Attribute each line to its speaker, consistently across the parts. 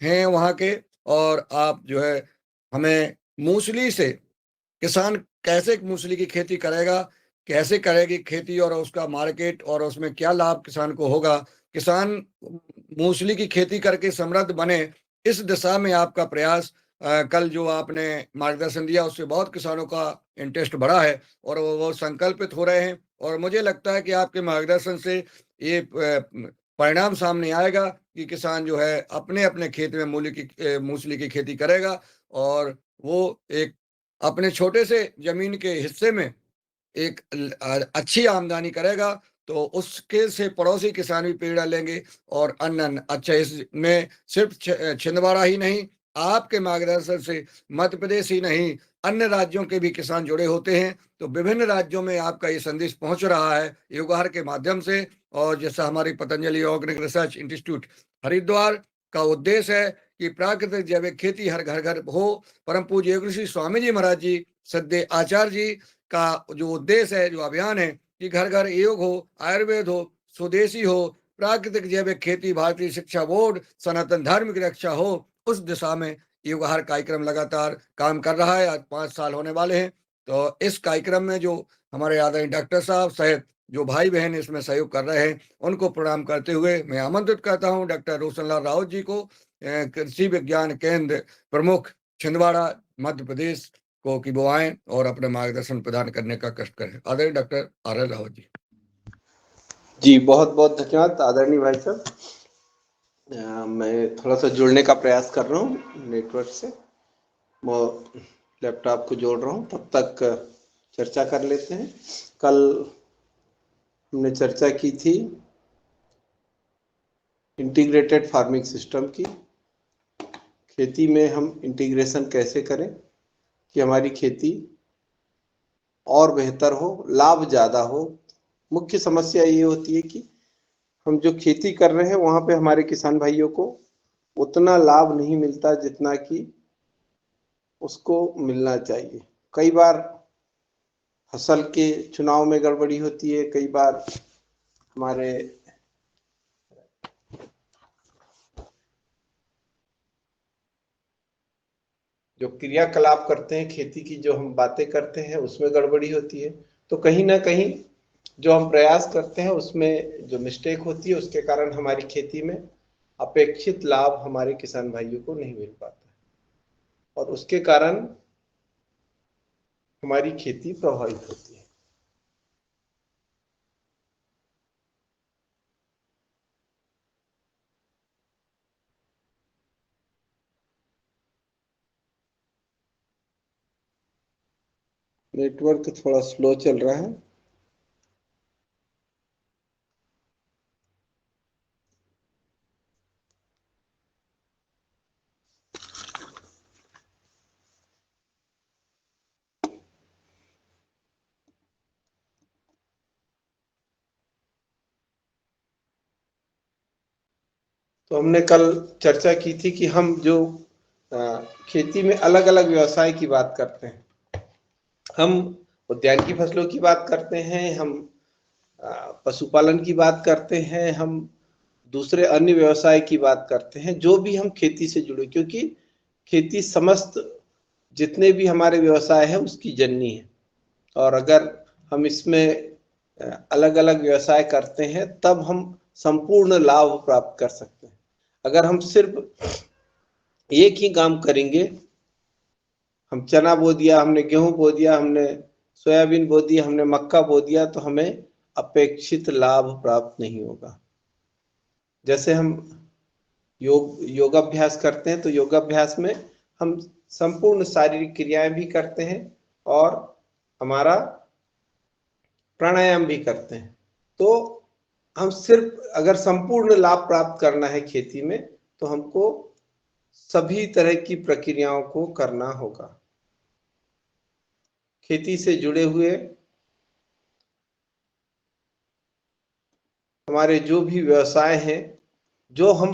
Speaker 1: हैं वहाँ के, और आप जो है हमें मूसली से, किसान कैसे मूसली की खेती करेगा, कैसे करेगी खेती, और उसका मार्केट और उसमें क्या लाभ किसान को होगा, किसान मूसली की खेती करके समृद्ध बने, इस दिशा में आपका प्रयास, कल जो आपने मार्गदर्शन दिया उससे बहुत किसानों का इंटरेस्ट बढ़ा है और वो संकल्पित हो रहे हैं, और मुझे लगता है कि आपके मार्गदर्शन से ये परिणाम सामने आएगा कि किसान जो है अपने-अपने खेत में मूसली की खेती करेगा, और वो एक अपने छोटे से ज़मीन के हिस्से में एक अच्छी आमदनी करेगा, तो उसके से पड़ोसी किसान भी प्रेरणा लेंगे, और अन्य अच्छा, इसमें सिर्फ छिंदवाड़ा ही नहीं, आपके मार्गदर्शन से मध्य प्रदेश ही नहीं, अन्य राज्यों के भी किसान जुड़े होते हैं, तो विभिन्न राज्यों में आपका ये संदेश पहुंच रहा है योगहार के माध्यम से। और जैसा हमारी Patanjali organic research institute Haridwar का उद्देश्य है कि प्राकृतिक जैविक खेती हर घर घर हो, परम पूज्य योग ऋषि स्वामी जी महाराज जी, सद्य आचार्य जी का जो उद्देश्य है, जो अभियान है कि घर घर योग हो, आयुर्वेद हो, स्वदेशी हो, प्राकृतिक जैविक खेती, भारतीय शिक्षा बोर्ड, सनातन धर्म की रक्षा हो, उस दिशा में योगाहार कार्यक्रम लगातार काम कर रहा है। आज 5 साल होने वाले हैं। तो इस कार्यक्रम में जो हमारे आदरणीय डॉक्टर साहब सहित जो भाई बहन इसमें सहयोग कर रहे हैं, उनको प्रणाम करते हुए मैं आमंत्रित करता हूं डॉक्टर रोशनलाल राउत जी को, कृषि विज्ञान केंद्र प्रमुख, छिंदवाड़ा, मध्य प्रदेश को, कि वो आए और अपना मार्गदर्शन प्रदान करने का कष्ट करें। आदरणीय doctor R L Rawat ji.
Speaker 2: जी, बहुत बहुत धन्यवाद आदरणीय भाई साहब। मैं थोड़ा सा जुड़ने का प्रयास कर रहा हूँ नेटवर्क से, वो लैपटॉप को जोड़ रहा हूँ, तब तक चर्चा कर लेते हैं। कल हमने चर्चा की थी इंटीग्रेटेड फार्मिंग सिस्टम की, खेती में हम इंटीग्रेशन कैसे करें कि हमारी खेती और बेहतर हो, लाभ ज़्यादा हो। मुख्य समस्या ये होती है कि हम जो खेती कर रहे हैं वहाँ पे हमारे किसान भाइयों को उतना लाभ नहीं मिलता जितना कि उसको मिलना चाहिए। कई बार फसल के चुनाव में गड़बड़ी होती है, कई बार हमारे जो क्रियाकलाप करते हैं, खेती की जो हम बातें करते हैं उसमें गड़बड़ी होती है। तो कहीं ना कहीं जो हम प्रयास करते हैं उसमें जो मिस्टेक होती है, उसके कारण हमारी खेती में अपेक्षित लाभ हमारे किसान भाइयों को नहीं मिल पाता, और उसके कारण हमारी खेती प्रभावित होती है। नेटवर्क थोड़ा स्लो चल रहा है। तो हमने कल चर्चा की थी कि हम जो खेती में अलग अलग व्यवसाय की बात करते हैं, हम उद्यान की फसलों की बात करते हैं, हम पशुपालन की बात करते हैं, हम दूसरे अन्य व्यवसाय की बात करते हैं, जो भी हम खेती से जुड़े, क्योंकि खेती समस्त जितने भी हमारे व्यवसाय है उसकी जननी है। और अगर हम इसमें अलग अलग व्यवसाय करते हैं तब हम संपूर्ण लाभ प्राप्त कर सकते हैं। अगर हम सिर्फ एक ही काम करेंगे, हम चना बो दिया, हमने गेहूं बो दिया, हमने सोयाबीन बो दिया, हमने मक्का बो दिया, तो हमें अपेक्षित लाभ प्राप्त नहीं होगा। जैसे हम योगाभ्यास करते हैं, तो योगाभ्यास में हम संपूर्ण शारीरिक क्रियाएं भी करते हैं और हमारा प्राणायाम भी करते हैं। तो हम सिर्फ अगर संपूर्ण लाभ प्राप्त करना है खेती में, तो हमको सभी तरह की प्रक्रियाओं को करना होगा। खेती से जुड़े हुए हमारे जो भी व्यवसाय हैं, जो हम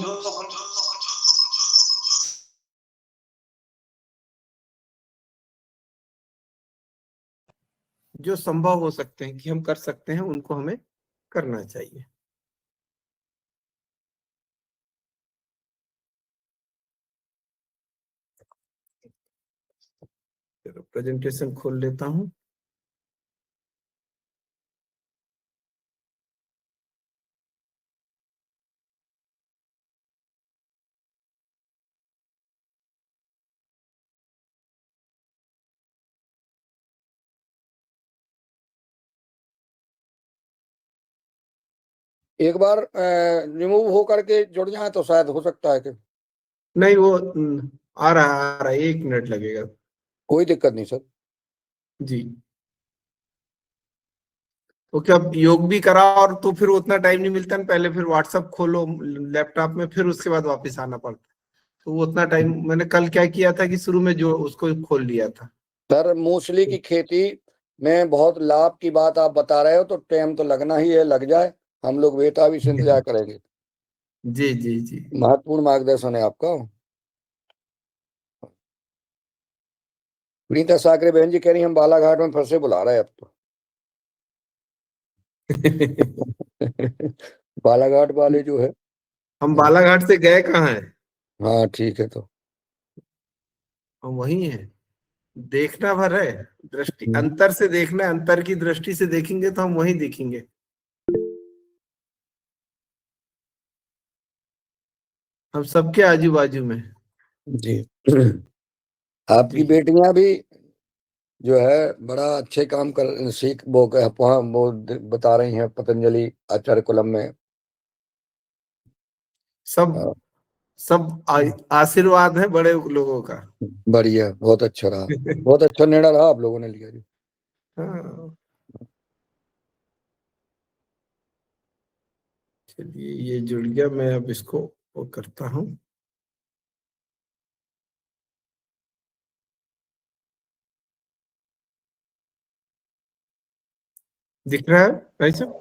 Speaker 2: जो संभव हो सकते हैं कि हम कर सकते हैं, उनको हमें करना चाहिए। प्रेजेंटेशन खोल लेता हूँ।
Speaker 1: एक बार रिमूव हो करके जुड़ जाए तो शायद हो सकता है कि
Speaker 2: नहीं, वो आ रहा है, 1 मिनट लगेगा।
Speaker 1: कोई दिक्कत नहीं सर।
Speaker 2: जी। तो क्या योग भी करा और तो फिर उतना टाइम नहीं मिलता ना, पहले फिर व्हाट्सएप खोलो लैपटॉप में, फिर उसके बाद वापस आना पड़ता। तो वो उतना टाइम मैंने कल क्या किया था कि शुरू में जो उसको खोल लिया था।
Speaker 1: सर मूसली की खेती में बहुत लाभ की बात आप बता रहे हो, तो टाइम तो लगना ही है, लग जाए, हम लोग बेटा भी इंतजार करेंगे।
Speaker 2: जी जी जी।
Speaker 1: महत्वपूर्ण मार्गदर्शन है आपका। प्रीता साकरे बहन जी कह रही हम बालाघाट में फंसे, बुला रहे हैं अब तो। बालाघाट वाले जो है।
Speaker 2: हम बालाघाट से गए कहाँ है?
Speaker 1: हाँ ठीक है तो।
Speaker 2: हम वही हैं। देखना भर है, दृष्टि अंतर से देखना है, अंतर की दृष्टि से देखेंगे तो हम वही देखेंगे। हम सबके आजू बाजू में।
Speaker 1: जी। आपकी
Speaker 2: जी।
Speaker 1: बेटियां भी जो है बड़ा अच्छे काम कर सीख वो वहाँ वो बता रही हैं पतंजलि आचार्य कुलम में।
Speaker 2: सब सब आशीर्वाद है बड़े लोगों का।
Speaker 1: बढ़िया, बहुत अच्छा रहा, बहुत अच्छा निर्णय रहा आप लोगों ने लिया जी।
Speaker 2: हाँ। चलिए, ये जुड़ गया, मैं अब इसको वो करता हूँ। दिख रहा है भाई साहब?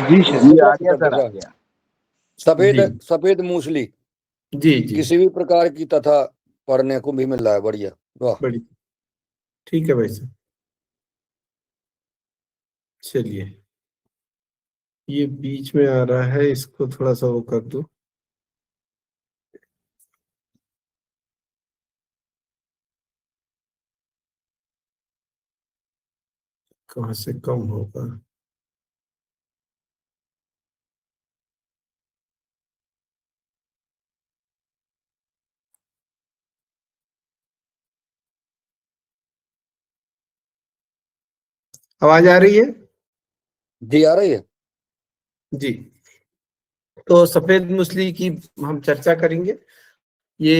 Speaker 3: जी सर,
Speaker 1: दिख
Speaker 3: जी
Speaker 1: रहा
Speaker 3: आ
Speaker 1: है,
Speaker 3: गया
Speaker 1: दिख
Speaker 3: सर,
Speaker 1: रहा
Speaker 3: आ
Speaker 1: है।
Speaker 3: गया।
Speaker 1: सफेद
Speaker 2: जी
Speaker 1: सफेद मूसली
Speaker 2: जी जी।
Speaker 1: किसी भी प्रकार की तथा पढ़ने को भी मिल रहा है, बढ़िया, वाह।
Speaker 2: बड़ी ठीक है भाई साहब। चलिए, ये बीच में आ रहा है, इसको थोड़ा सा वो कर दो। कहाँ से कम होगा? आवाज आ रही है?
Speaker 1: जी आ रही है।
Speaker 2: जी। तो सफेद मूसली की हम चर्चा करेंगे। ये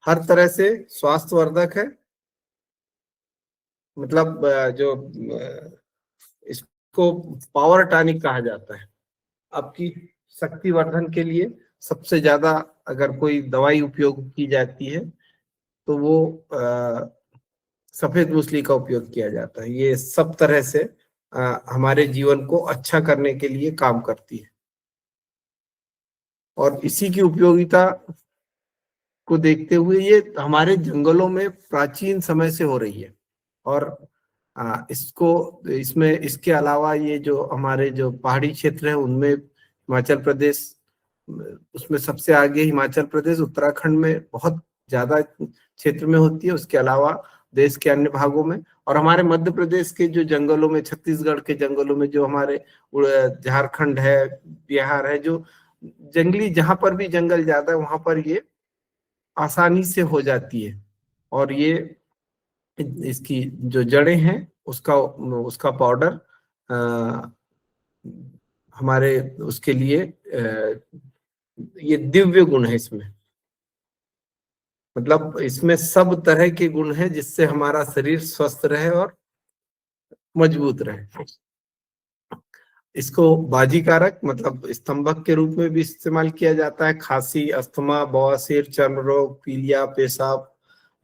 Speaker 2: हर तरह से स्वास्थ्यवर्धक है। मतलब इसको पावर टॉनिक कहा जाता है। आपकी शक्तिवर्धन के लिए सबसे ज्यादा अगर कोई दवाई उपयोग की जाती है तो वो सफेद मूसली का उपयोग किया जाता है। ये सब तरह से हमारे जीवन को अच्छा करने के लिए काम करती है, और इसी की उपयोगिता को देखते हुए ये हमारे जंगलों में प्राचीन समय से हो रही है। और इसको इसमें इसके अलावा ये जो हमारे जो पहाड़ी क्षेत्र है उनमें हिमाचल प्रदेश, उसमें सबसे आगे हिमाचल प्रदेश, उत्तराखंड में बहुत ज्यादा क्षेत्र में होती है। उसके अलावा देश के अन्य भागों में, और हमारे मध्य प्रदेश के जो जंगलों में, छत्तीसगढ़ के जंगलों में, जो हमारे झारखंड है, बिहार है, जो जंगली जहां पर भी जंगल ज्यादा है वहां पर ये आसानी से हो जाती है। और ये इसकी जो जड़ें हैं उसका उसका पाउडर हमारे उसके लिए ये दिव्य गुण है इसमें। मतलब इसमें सब तरह के गुण हैं जिससे हमारा शरीर स्वस्थ रहे और मजबूत रहे। इसको बाजीकारक मतलब स्तंभक के रूप में भी इस्तेमाल किया जाता है। खांसी, अस्थमा, बवासीर, चर्म रोग, पीलिया, पेशाब,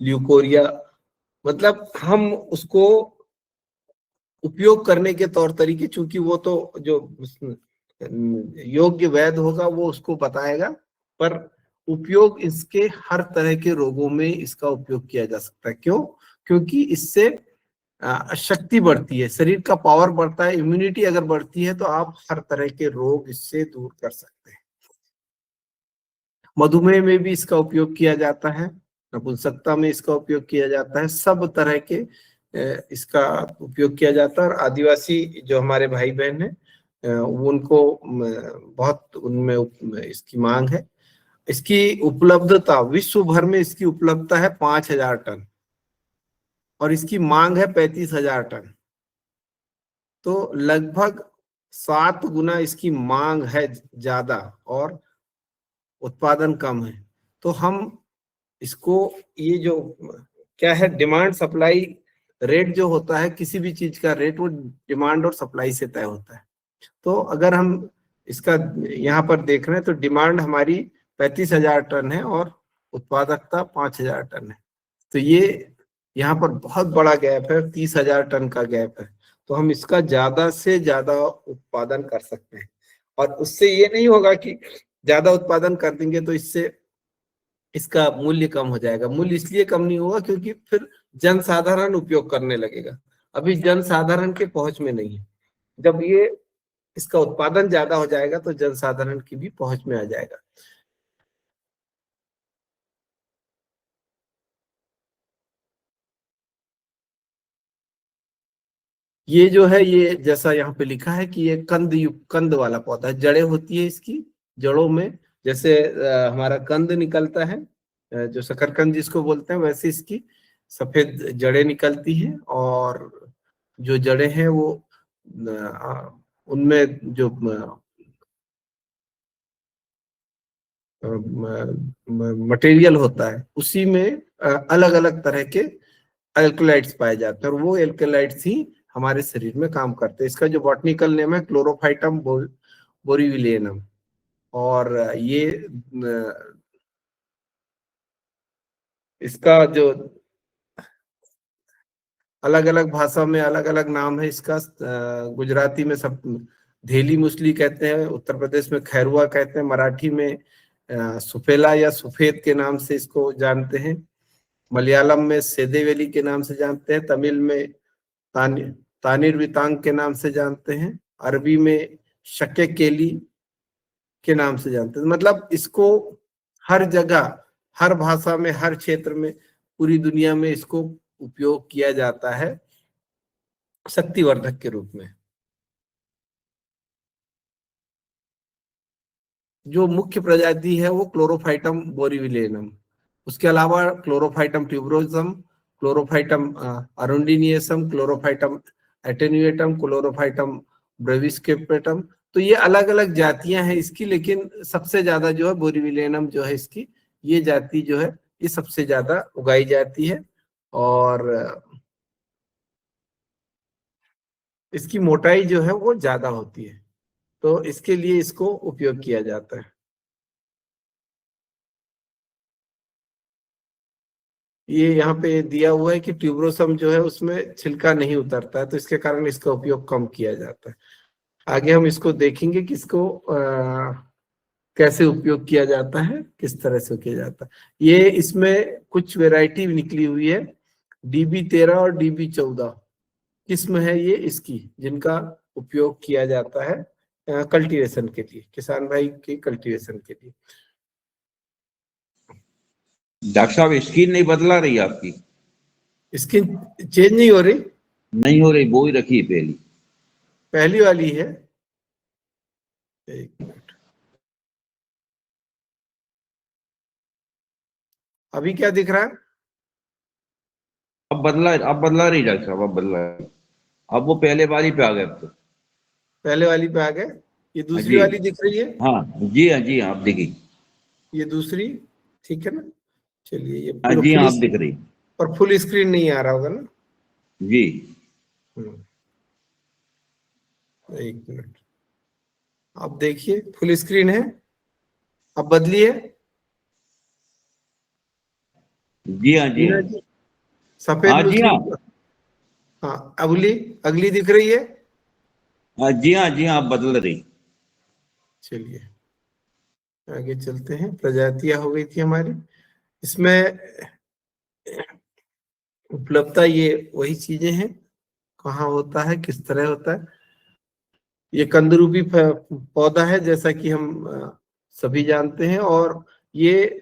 Speaker 2: ल्यूकोरिया, मतलब हम उसको उपयोग करने के तौर तरीके, चूंकि वो तो जो योग्य वैद्य होगा वो उसको बताएगा, पर उपयोग इसके हर तरह के रोगों में इसका उपयोग किया जा सकता है। क्यों? क्योंकि इससे शक्ति बढ़ती है, शरीर का पावर बढ़ता है, इम्यूनिटी अगर बढ़ती है तो आप हर तरह के रोग इससे दूर कर सकते हैं। मधुमेह में भी इसका उपयोग किया जाता है। नपुंसकता में इसका उपयोग किया जाता है, सब तरह के इसका उपयोग किया जाता है। और आदिवासी जो हमारे भाई बहन हैं उनको बहुत उनमें इसकी मांग है। इसकी उपलब्धता विश्व भर में इसकी उपलब्धता है 5,000 टन और इसकी मांग है 35,000 टन। तो लगभग 7 गुना इसकी मांग है ज्यादा और उत्पादन कम है। तो हम इसको ये जो क्या है, डिमांड सप्लाई रेट जो होता है किसी भी चीज का रेट, वो डिमांड और सप्लाई से तय होता है। तो अगर हम इसका यहाँ पर देख रहे हैं तो डिमांड हमारी 35,000 टन है और उत्पादकता 5,000 टन है। तो ये यहाँ पर बहुत बड़ा गैप है, 30,000 टन का गैप है। तो हम इसका ज्यादा से ज्यादा उत्पादन कर सकते हैं। और उससे ये नहीं होगा कि ज्यादा उत्पादन कर देंगे तो इससे इसका मूल्य कम हो जाएगा। मूल्य इसलिए कम नहीं होगा क्योंकि फिर जनसाधारण उपयोग करने लगेगा। अभी जनसाधारण के पहुंच में नहीं है। जब ये इसका उत्पादन ज्यादा हो जाएगा तो जनसाधारण की भी पहुंच में आ जाएगा। ये जो है, ये जैसा यहाँ पे लिखा है कि ये कंद वाला पौधा है। जड़ें होती है इसकी, जड़ों में जैसे हमारा कंद निकलता है, जो शकरकंद जिसको बोलते हैं, वैसे इसकी सफेद जड़ें निकलती हैं। और जो जड़ें हैं वो उनमें जो मटेरियल होता है उसी में अलग अलग तरह के एल्कलाइड्स पाए जाते हैं और वो एल्कलाइड्स ही हमारे शरीर में काम करते हैं। इसका जो बॉटनिकल नेम है क्लोरोफाइटम बोरीविलियनम। और ये इसका जो अलग अलग भाषा में अलग अलग नाम है इसका। गुजराती में सब धेली मुसली कहते हैं, उत्तर प्रदेश में खैरुआ कहते हैं, मराठी में सुफेला या सुफेद के नाम से इसको जानते हैं, मलयालम में सेदेवेली के नाम से जानते हैं, तमिल में तानिर्वितांग के नाम से जानते हैं, अरबी में शके केली के नाम से जानते हैं। मतलब इसको हर जगह, हर भाषा में, हर क्षेत्र में, पूरी दुनिया में इसको उपयोग किया जाता है शक्तिवर्धक के रूप में। जो मुख्य प्रजाति है वो क्लोरोफाइटम बोरीविलियनम, उसके अलावा chlorophytum tuberosum, chlorophytum arundinaceum, chlorophytum attenuatum, chlorophytum breviscapum. तो ये अलग अलग जातियां हैं इसकी, लेकिन सबसे ज्यादा जो है बोरीविलियनम जो है इसकी, ये जाति जो है ये सबसे ज्यादा उगाई जाती है। और इसकी मोटाई जो है वो ज्यादा होती है, तो इसके लिए इसको उपयोग किया जाता है। ये यहाँ पे दिया हुआ है कि ट्यूबरोसम जो है उसमें छिलका नहीं उतरता है, तो इसके कारण इसका उपयोग कम किया जाता है। आगे हम इसको देखेंगे कि इसको कैसे उपयोग किया जाता है, किस तरह से किया जाता है। ये इसमें कुछ वैरायटी निकली हुई है, DB13 और DB14 किस्म है ये इसकी, जिनका उपयोग किया जाता है कल्टीवेशन के लिए, किसान भाई के कल्टीवेशन के लिए।
Speaker 4: डॉक्टर साहब स्किन नहीं बदला रही आपकी?
Speaker 2: स्किन चेंज नहीं हो रही?
Speaker 4: नहीं हो रही, वो ही रखी है
Speaker 2: पहली वाली है। एक मिनट, अभी क्या दिख रहा है?
Speaker 4: अब बदला रही डॉक्टर साहब, अब बदला रही। अब वो पहले वाली पे आ गए। अब तो
Speaker 2: पहले वाली पे आ गए। ये दूसरी वाली दिख रही है?
Speaker 4: हाँ जी, हाँ जी, हाँ आप दिखी। ये
Speaker 2: दूसरी ठीक है ना? चलिए, ये
Speaker 4: हाँ जी, हाँ आप दिख रही,
Speaker 2: और फुल स्क्रीन नहीं आ रहा होगा ना
Speaker 4: जी।
Speaker 2: एक मिनट, आप देखिए फुल स्क्रीन है। अब बदलिए।
Speaker 4: जी हाँ, जी हाँ,
Speaker 2: सफेद
Speaker 4: हाँ जी हाँ,
Speaker 2: हाँ अगली दिख रही है?
Speaker 4: हाँ जी हाँ, जी हाँ, आप बदल रही।
Speaker 2: चलिए आगे चलते हैं। प्रजातियां हो गई थी हमारी। इसमें उपलब्धता ये वही चीजें हैं, कहाँ होता है, किस तरह होता है। ये कंदरूपी पौधा है जैसा कि हम सभी जानते हैं, और ये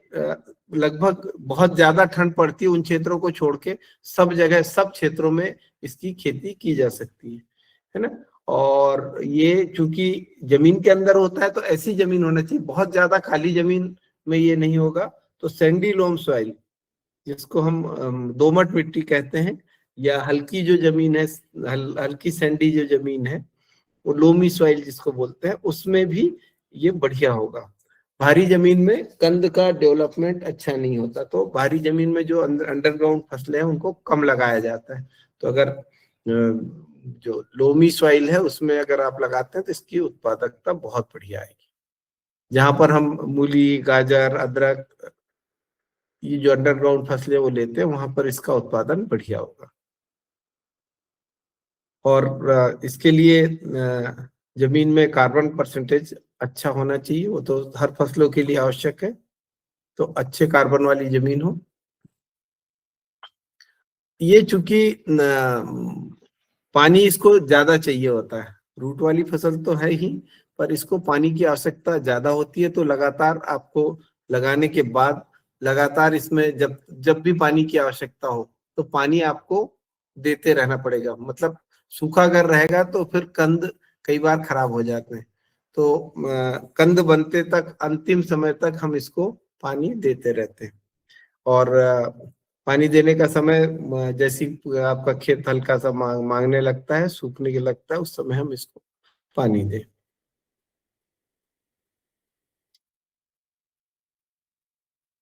Speaker 2: लगभग बहुत ज्यादा ठंड पड़ती है उन क्षेत्रों को छोड़ के सब जगह सब क्षेत्रों में इसकी खेती की जा सकती है ना। और ये चूंकि जमीन के अंदर होता है तो ऐसी जमीन होना चाहिए, बहुत ज्यादा खाली जमीन में ये नहीं होगा। तो सैंडी लोम सॉइल, जिसको हम दोमट मिट्टी कहते हैं, या हल्की जो जमीन है, हल्की सैंडी जो जमीन है, वो लोमी सॉइल जिसको बोलते हैं, उसमें भी ये बढ़िया होगा। भारी जमीन में कंद का डेवलपमेंट अच्छा नहीं होता, तो भारी जमीन में जो अंडरग्राउंड फसलें हैं उनको कम लगाया जाता है। तो अगर जो लोमी सॉइल है उसमें अगर आप लगाते हैं तो इसकी उत्पादकता बहुत बढ़िया आएगी। जहां पर हम मूली, गाजर, अदरक, ये जो अंडरग्राउंड फसलें वो लेते हैं, वहां पर इसका उत्पादन बढ़िया होगा। और इसके लिए जमीन में कार्बन परसेंटेज अच्छा होना चाहिए, वो तो हर फसलों के लिए आवश्यक है। तो अच्छे कार्बन वाली जमीन हो। ये चूंकि पानी इसको ज्यादा चाहिए होता है, रूट वाली फसल तो है ही, पर इसको पानी की आवश्यकता ज्यादा होती है। तो लगातार आपको लगाने के बाद लगातार इसमें जब भी पानी की आवश्यकता हो तो पानी आपको देते रहना पड़ेगा। मतलब सूखा अगर रहेगा तो फिर कंद कई बार खराब हो जाते हैं। तो कंद बनते तक, अंतिम समय तक हम इसको पानी देते रहते हैं। और पानी देने का समय जैसी आपका खेत हल्का सा मांगने लगता है, सूखने के लगता है, उस समय हम इसको पानी दें।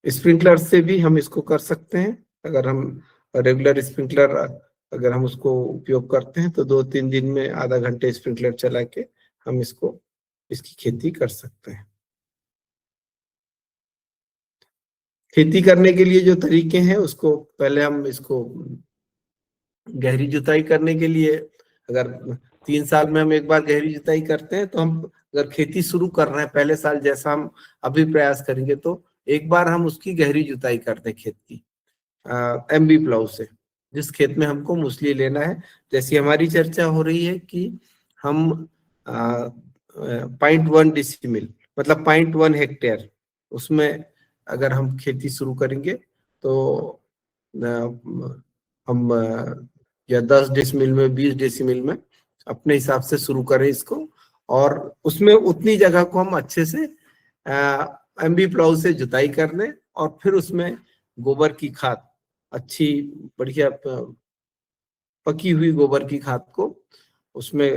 Speaker 2: स्प्रिंकलर से भी हम इसको कर सकते हैं। अगर हम रेगुलर स्प्रिंकलर अगर हम उसको उपयोग करते हैं तो 2-3 दिन में आधा घंटे स्प्रिंकलर चला के हम इसकी खेती कर सकते हैं। खेती करने के लिए जो तरीके हैं उसको पहले हम इसको गहरी जुताई करने के लिए, अगर 3 साल में हम एक बार गहरी जुताई करते हैं, तो हम अगर खेती शुरू कर रहे हैं पहले साल जैसा हम अभी प्रयास करेंगे, तो एक बार हम उसकी गहरी जुताई करते हैं खेत की एमबी प्लाऊ से, जिस खेत में हमको मूसली लेना है। जैसी हमारी चर्चा हो रही है कि हम 0.1 डिसिमिल मतलब 0.1 हेक्टेयर उसमें अगर हम खेती शुरू करेंगे तो हम या 10 डेसिमिल में, 20 डेसिमिल में अपने हिसाब से शुरू करें इसको। और उसमें उतनी जगह को हम अच्छे से एमबी प्लाऊ से जुताई कर लें, और फिर उसमें गोबर की खाद, अच्छी बढ़िया पकी हुई गोबर की खाद को उसमें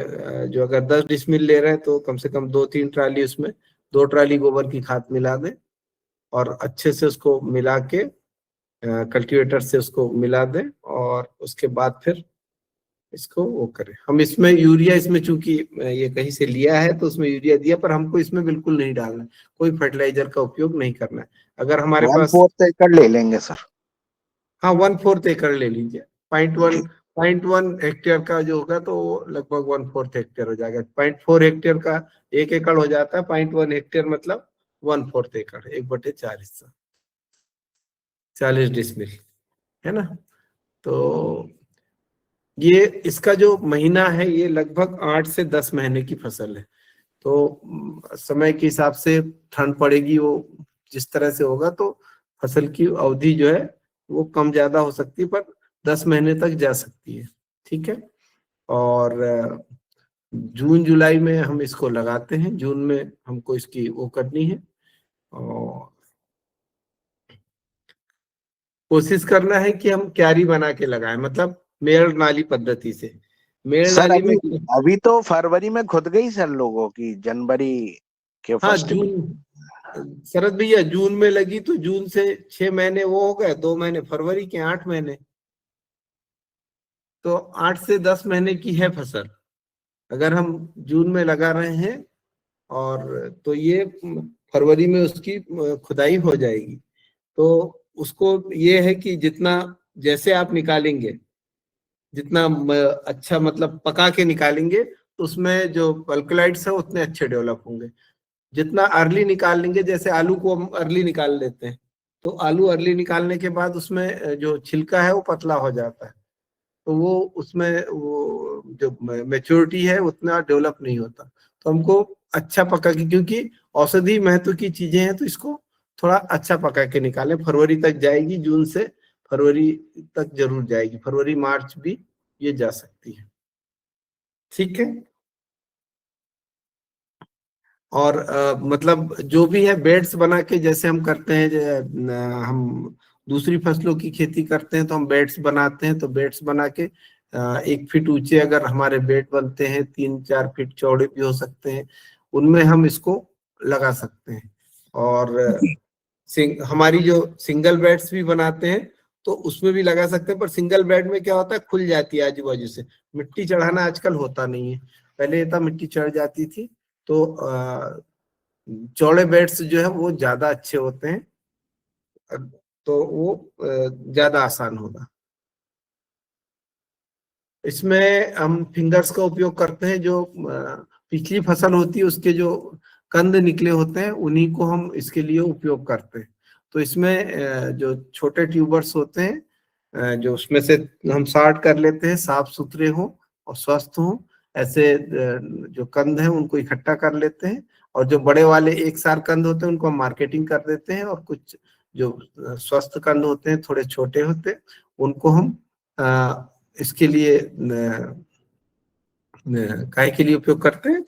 Speaker 2: जो अगर 10 डिसमिल ले रहे हैं तो कम से कम 2-3 ट्राली, उसमें 2 ट्राली गोबर की खाद मिला दें और अच्छे से उसको मिला के कल्टीवेटर से उसको मिला दें। और उसके बाद फिर इसको वो करें। हम इसमें यूरिया, इसमें चूंकि ये कहीं से लिया है तो उसमें यूरिया दिया, पर हमको इसमें बिल्कुल नहीं डालना है, कोई फर्टिलाइजर का उपयोग नहीं करना है। अगर हमारे पास
Speaker 3: 1/4 एकड़ ले लेंगे सर।
Speaker 2: हाँ 1/4 एकड़ ले लीजिए। 0.1 हेक्टेयर का जो होगा तो लगभग 1/4 हेक्टेयर हो जाएगा। 0.4 हेक्टेयर का 1 एकड़ हो जाता है, 0.1 हेक्टेयर मतलब 1/4 एकड़, 1/4 हिस्सा, 40 डिसमिल, है ना। तो ये इसका जो महीना है ये लगभग 8 से 10 महीने की फसल है। तो समय के हिसाब से ठंड पड़ेगी, वो जिस तरह से होगा तो फसल की अवधि जो है वो कम ज्यादा हो सकती है, पर 10 महीने तक जा सकती है। ठीक है। और जून जुलाई में हम इसको लगाते हैं, जून में हमको इसकी वो करनी है, और कोशिश करना है कि हम क्यारी बना के लगाएं, मतलब मेड़ नाली पद्धति से। मेड़
Speaker 3: सर
Speaker 2: नाली में
Speaker 3: अभी तो फरवरी में खुद गई सर लोगों की, जनवरी के
Speaker 2: हाँ
Speaker 3: फर्स्ट
Speaker 2: जून, शरद भैया जून में लगी तो जून से 6 महीने वो हो गए, 2 महीने फरवरी के, 8 महीने, तो 8 से 10 महीने की है फसल। अगर हम जून में लगा रहे हैं और तो ये फरवरी में उसकी खुदाई हो जाएगी। तो उसको ये है कि जितना जैसे आप निकालेंगे, जितना अच्छा मतलब पका के निकालेंगे तो उसमें जो अल्कलॉइड्स है उतने अच्छे डेवलप होंगे। जितना अर्ली निकाल लेंगे, जैसे आलू को हम अर्ली निकाल लेते हैं, तो आलू अर्ली निकालने के बाद उसमें जो छिलका है वो पतला हो जाता है, तो वो उसमें वो जो मैच्योरिटी है उतना डेवलप नहीं होता। तो हमको अच्छा पका के, क्योंकि औषधि महत्व की चीजें हैं तो इसको थोड़ा अच्छा पका के निकालें। फरवरी तक जाएगी, जून से फरवरी तक जरूर जाएगी, फरवरी मार्च भी ये जा सकती है। ठीक है। और मतलब जो भी है बेड्स बना के, जैसे हम करते हैं, हम दूसरी फसलों की खेती करते हैं तो हम बेड्स बनाते हैं, तो बेड्स बना के 1 फीट ऊंचे अगर हमारे बेड बनते हैं, 3-4 फीट चौड़े भी हो सकते हैं, उनमें हम इसको लगा सकते हैं। और हमारी जो सिंगल बेड्स भी बनाते हैं तो उसमें भी लगा सकते हैं, पर सिंगल बेड में क्या होता है, खुल जाती है आजू बाजू से, मिट्टी चढ़ाना आजकल होता नहीं है, पहले ये था मिट्टी चढ़ जाती थी। तो चौड़े बेड्स जो है वो ज्यादा अच्छे होते हैं, तो वो ज्यादा आसान होगा। इसमें हम फिंगर्स का उपयोग करते हैं, जो पिछली फसल होती है उसके जो कंद निकले होते हैं उन्हीं को हम इसके लिए उपयोग करते हैं। तो इसमें जो छोटे ट्यूबर्स होते हैं, जो उसमें से हम सार्ट कर लेते हैं, साफ सुथरे हों और स्वस्थ हों, ऐसे जो कंद हैं उनको इकट्ठा कर लेते हैं, और जो बड़े वाले एक सार कंद होते हैं उनको हम मार्केटिंग कर देते हैं, और कुछ जो स्वस्थ कंद होते हैं, थोड़े छोटे होते हैं, उनको हम इसके लिए काय के लिए उपयोग करते हैं,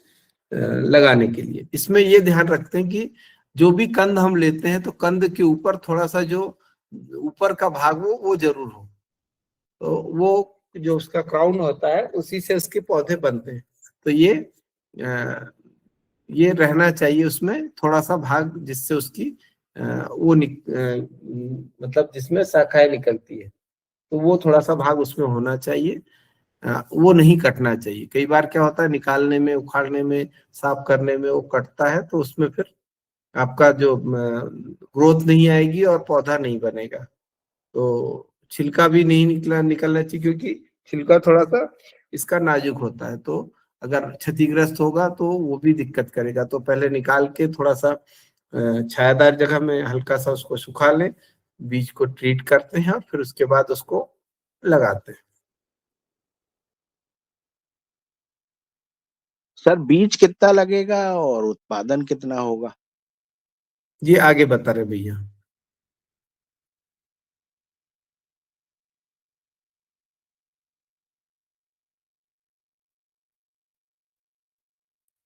Speaker 2: लगाने के लिए। इसमें ये ध्यान रखते हैं कि जो भी कंद हम लेते हैं तो कंद के ऊपर थोड़ा सा जो ऊपर का भाग वो जरूर हो, तो वो जो उसका क्राउन होता है उसी से उसके पौधे बनते हैं, तो ये रहना चाहिए उसमें थोड़ा सा भाग, जिससे उसकी मतलब जिसमें शाखाएं निकलती है, तो वो थोड़ा सा भाग उसमें होना चाहिए, वो नहीं कटना चाहिए। कई बार क्या होता है, निकालने में, उखाड़ने में, साफ करने में वो कटता है, तो उसमें फिर आपका जो ग्रोथ नहीं आएगी और पौधा नहीं बनेगा। तो छिलका भी नहीं निकलना चाहिए, क्योंकि छिलका थोड़ा सा इसका नाजुक होता है, तो अगर क्षतिग्रस्त होगा तो वो भी दिक्कत करेगा। तो पहले निकाल के थोड़ा सा छायादार जगह में हल्का सा उसको सुखा लें, बीज को ट्रीट करते हैं और फिर उसके बाद उसको लगाते हैं।
Speaker 3: सर बीज कितना लगेगा और उत्पादन कितना होगा?
Speaker 2: ये आगे बता रहे भैया।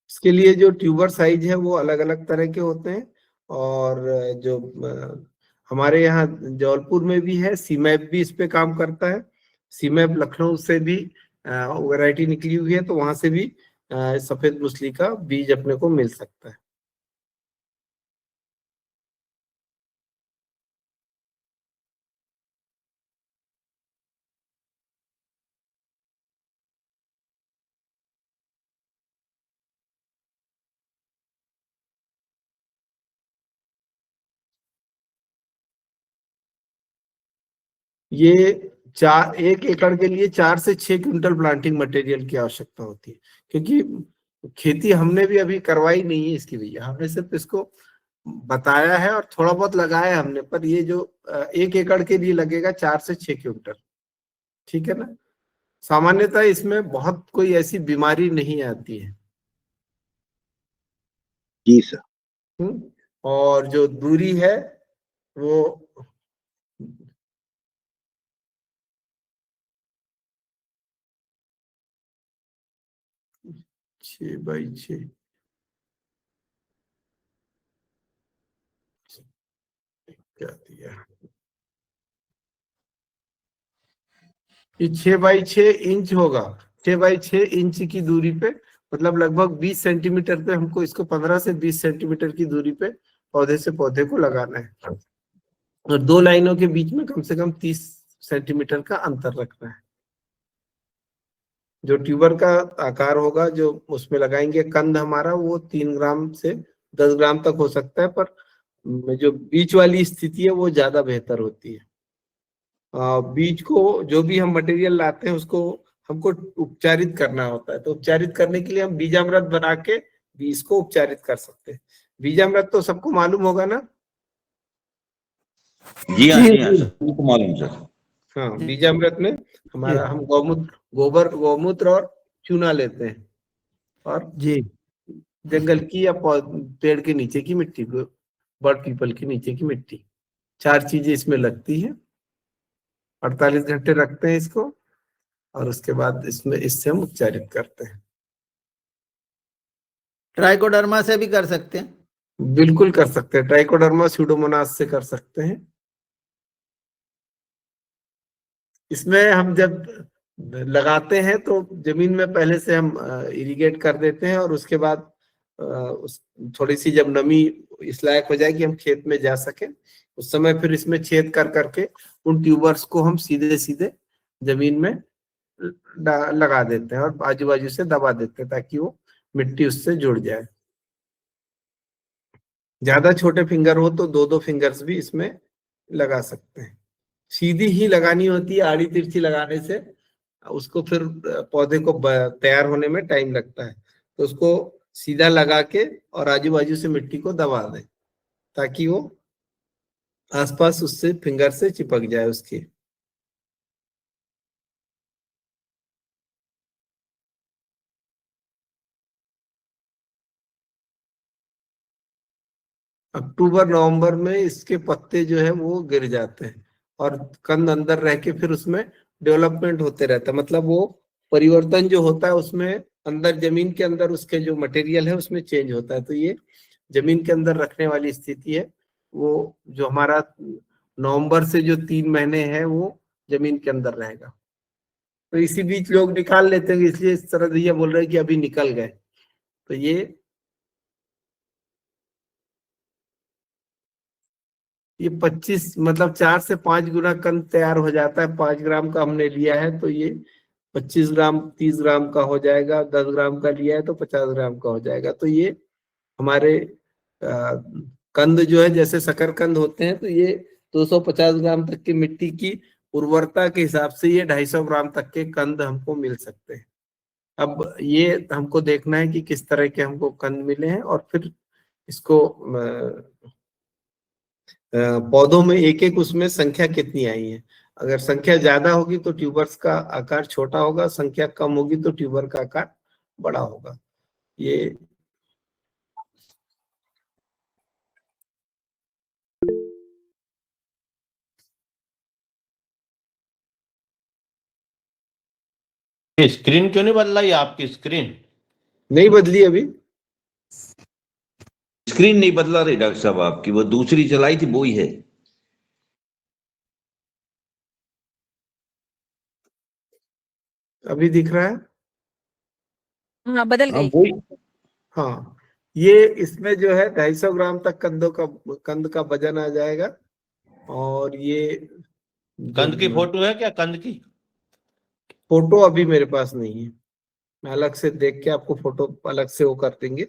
Speaker 2: इसके लिए जो ट्यूबर साइज है वो अलग अलग तरह के होते हैं, और जो हमारे यहाँ जबलपुर में भी है, सीमैप भी इस पे काम करता है। सीमैप लखनऊ से भी वैरायटी निकली हुई है, तो वहां से भी सफेद मूसली का बीज अपने को मिल सकता है। ये 1 एकड़ के लिए 4 से 6 क्विंटल प्लांटिंग मटेरियल की आवश्यकता होती है, क्योंकि खेती हमने भी अभी करवाई नहीं है इसकी भैया, हमने सिर्फ इसको बताया है और थोड़ा बहुत लगाया है हमने, पर ये जो 1 एकड़ के लिए लगेगा 4 से 6 क्विंटल। ठीक है ना। सामान्यतः इसमें बहुत कोई ऐसी बीमारी नहीं आती है।
Speaker 3: जी सर।
Speaker 2: और जो दूरी है वो 6x6 क्या दिया, ये 6x6 इंच होगा। 6x6 इंच की दूरी पे, मतलब लगभग 20 सेंटीमीटर पे हमको इसको 15 से 20 सेंटीमीटर की दूरी पे पौधे से पौधे को लगाना है, और 2 लाइनों के बीच में कम से कम 30 सेंटीमीटर का अंतर रखना है। जो ट्यूबर का आकार होगा जो उसमें लगाएंगे कंद हमारा, वो 3 ग्राम से 10 ग्राम तक हो सकता है, पर जो बीच वाली स्थिति है वो ज्यादा बेहतर होती है। बीज को, जो भी हम मटेरियल लाते हैं उसको हमको उपचारित करना होता है, तो उपचारित करने के लिए हम बीजामृत बना के बीज को उपचारित कर सकते हैं। बीजामृत तो सबको मालूम होगा ना?
Speaker 4: जी हाँ, जी हाँ, सबको मालूम सर।
Speaker 2: हाँ, बीजामृत में हमारा हम गौमूत्र और चूना लेते हैं, और
Speaker 5: जी
Speaker 2: जंगल की या पेड़ के नीचे की मिट्टी को बर्ड पीपल के नीचे की मिट्टी। 4 चीजें इसमें लगती है। 48 घंटे रखते हैं इसको और उसके बाद इससे हम उपचारित करते हैं।
Speaker 5: ट्राइकोडर्मा से भी कर सकते हैं?
Speaker 2: बिल्कुल कर सकते हैं, ट्राइकोडर्मा स्यूडोमोनास से कर सकते हैं। इसमें हम जब लगाते हैं तो जमीन में पहले से हम इरिगेट कर देते हैं और उसके बाद थोड़ी सी जब नमी इस लायक हो जाए कि हम खेत में जा सके, उस समय फिर इसमें छेद कर करके उन ट्यूबर्स को हम सीधे सीधे जमीन में लगा देते हैं और आजू बाजू से दबा देते हैं ताकि वो मिट्टी उससे जुड़ जाए। ज्यादा छोटे फिंगर हो तो 2-2 फिंगर्स भी इसमें लगा सकते हैं। सीधी ही लगानी होती है, आड़ी तिरछी लगाने से उसको फिर पौधे को तैयार होने में टाइम लगता है। तो उसको सीधा लगा के और आजू बाजू से मिट्टी को दबा दें ताकि वो आसपास उससे फिंगर से चिपक जाए उसकी। अक्टूबर नवंबर में इसके पत्ते जो है वो गिर जाते हैं और कंद अंदर रह के फिर उसमें डेवलपमेंट होते रहता है। मतलब वो परिवर्तन जो होता है उसमें अंदर जमीन के अंदर उसके जो मटेरियल है उसमें चेंज होता है। तो ये जमीन के अंदर रखने वाली स्थिति है। वो जो हमारा नवंबर से जो 3 महीने है वो जमीन के अंदर रहेगा। तो इसी बीच लोग निकाल लेते हैं, इसलिए इस तरह ये बोल रहे हैं कि अभी निकल गए। तो ये 25 मतलब 4 से 5 गुना कंद तैयार हो जाता है। 5 ग्राम का हमने लिया है तो ये 25 ग्राम 30 ग्राम का हो जाएगा। 10 ग्राम का लिया है तो 50 ग्राम का हो जाएगा। तो ये हमारे कंद जो है जैसे शकरकंद होते हैं तो ये 250 ग्राम तक की मिट्टी की उर्वरता के हिसाब से ये 250 ग्राम तक के कंद हमको मिल सकते हैं। अब ये हमको देखना है कि किस तरह के हमको कंद मिले हैं और फिर इसको पौधों में एक एक उसमें संख्या कितनी आई है। अगर संख्या ज्यादा होगी तो ट्यूबर्स का आकार छोटा होगा, संख्या कम होगी तो ट्यूबर का आकार बड़ा होगा। ये
Speaker 6: स्क्रीन क्यों नहीं बदला? ये आपकी स्क्रीन
Speaker 2: नहीं बदली अभी।
Speaker 4: स्क्रीन नहीं बदला रही डॉक्टर साहब आपकी, वो दूसरी चलाई थी वो ही है।
Speaker 2: अभी दिख रहा है?
Speaker 7: हाँ बदल
Speaker 4: हाँ
Speaker 7: गई।
Speaker 4: वही।
Speaker 2: हाँ, ये इसमें जो है 250 ग्राम तक कंद का वजन आ जाएगा। और ये
Speaker 6: कंद की फोटो है क्या? कंद की
Speaker 2: फोटो अभी मेरे पास नहीं है, मैं अलग से देख के आपको फोटो अलग से वो कर देंगे।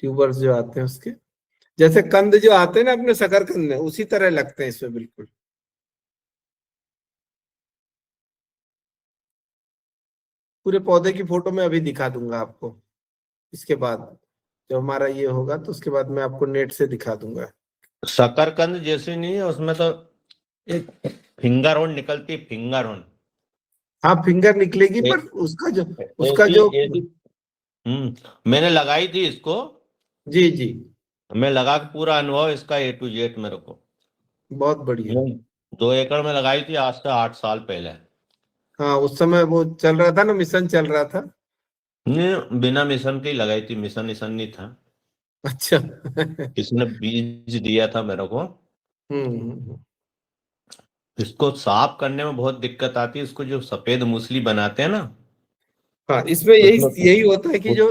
Speaker 2: ट्यूबर्स जो आते हैं उसके जैसे कंद जो आते हैं ना अपने शकरकंद में उसी तरह लगते हैं इसमें बिल्कुल। पूरे पौधे की फोटो मैं अभी दिखा दूंगा आपको। इसके बाद जब हमारा ये होगा तो उसके बाद मैं आपको नेट से दिखा दूंगा।
Speaker 6: शकरकंद जैसे नहीं है, उसमें तो एक फिंगर होन निकलती है, फिंगर होन।
Speaker 2: हाँ फिंगर निकलेगी पर उसका जो
Speaker 6: मैंने लगाई थी इसको।
Speaker 2: जी जी
Speaker 6: मैं लगा के पूरा अनुभव इसका A to Z मेरे को।
Speaker 2: बहुत बढ़िया।
Speaker 6: 2 एकड़ में लगाई थी आज से 8 साल पहले।
Speaker 2: हाँ उस समय वो चल रहा था ना, मिशन चल रहा था।
Speaker 6: नहीं, बिना मिशन के ही लगाई थी, मिशन नहीं था।
Speaker 2: अच्छा
Speaker 6: किसने बीज दिया था मेरे को।
Speaker 2: हम्म।
Speaker 6: इसको साफ करने में बहुत दिक्कत आती है। इसको जो सफेद मूसली बनाते हैं ना,
Speaker 2: हाँ इसमें यही होता है कि जो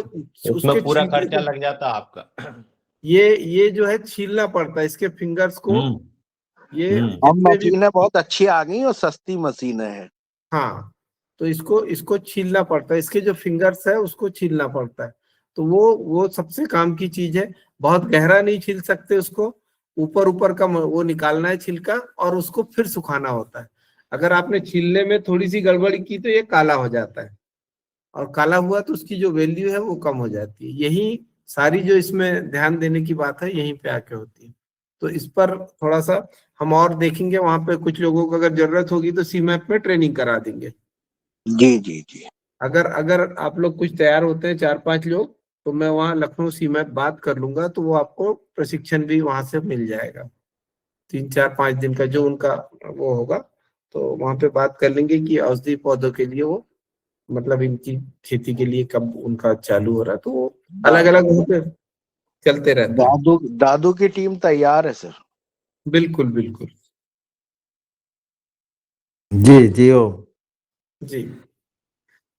Speaker 6: उसमें पूरा खर्चा लग जाता है आपका।
Speaker 2: ये जो है छीलना पड़ता है इसके फिंगर्स को। ये
Speaker 3: अब मशीनें बहुत अच्छी आ गई और सस्ती मशीनें हैं।
Speaker 2: हाँ तो इसको छीलना पड़ता है, इसके जो फिंगर्स है उसको छीलना पड़ता है। तो वो सबसे काम की चीज है। बहुत गहरा नहीं छील सकते उसको, ऊपर का वो निकालना है छिलका और उसको फिर सुखाना होता है। अगर आपने छीलने में थोड़ी सी गड़बड़ी की तो ये काला हो जाता है और काला हुआ तो उसकी जो वैल्यू है वो कम हो जाती है। यही सारी जो इसमें ध्यान देने की बात है यहीं पे आके होती है। तो इस पर थोड़ा सा हम और देखेंगे, वहां पे कुछ लोगों को अगर जरूरत होगी तो CMAP में ट्रेनिंग करा देंगे।
Speaker 3: जी जी जी।
Speaker 2: अगर आप लोग कुछ तैयार होते हैं 4-5 लोग तो मैं वहाँ लखनऊ सीमैप बात कर लूंगा, तो वो आपको प्रशिक्षण भी वहां से मिल जाएगा। 3-4-5 दिन का जो उनका वो होगा, तो वहां पे बात कर लेंगे कि औषधि पौधों के लिए वो मतलब इनकी खेती के लिए कब उनका चालू हो रहा है, तो वो अलग अलग वहाँ पे चलते रहते हैं।
Speaker 3: दादू की टीम तैयार है सर।
Speaker 2: बिल्कुल बिल्कुल
Speaker 5: जी जियो।
Speaker 2: जी।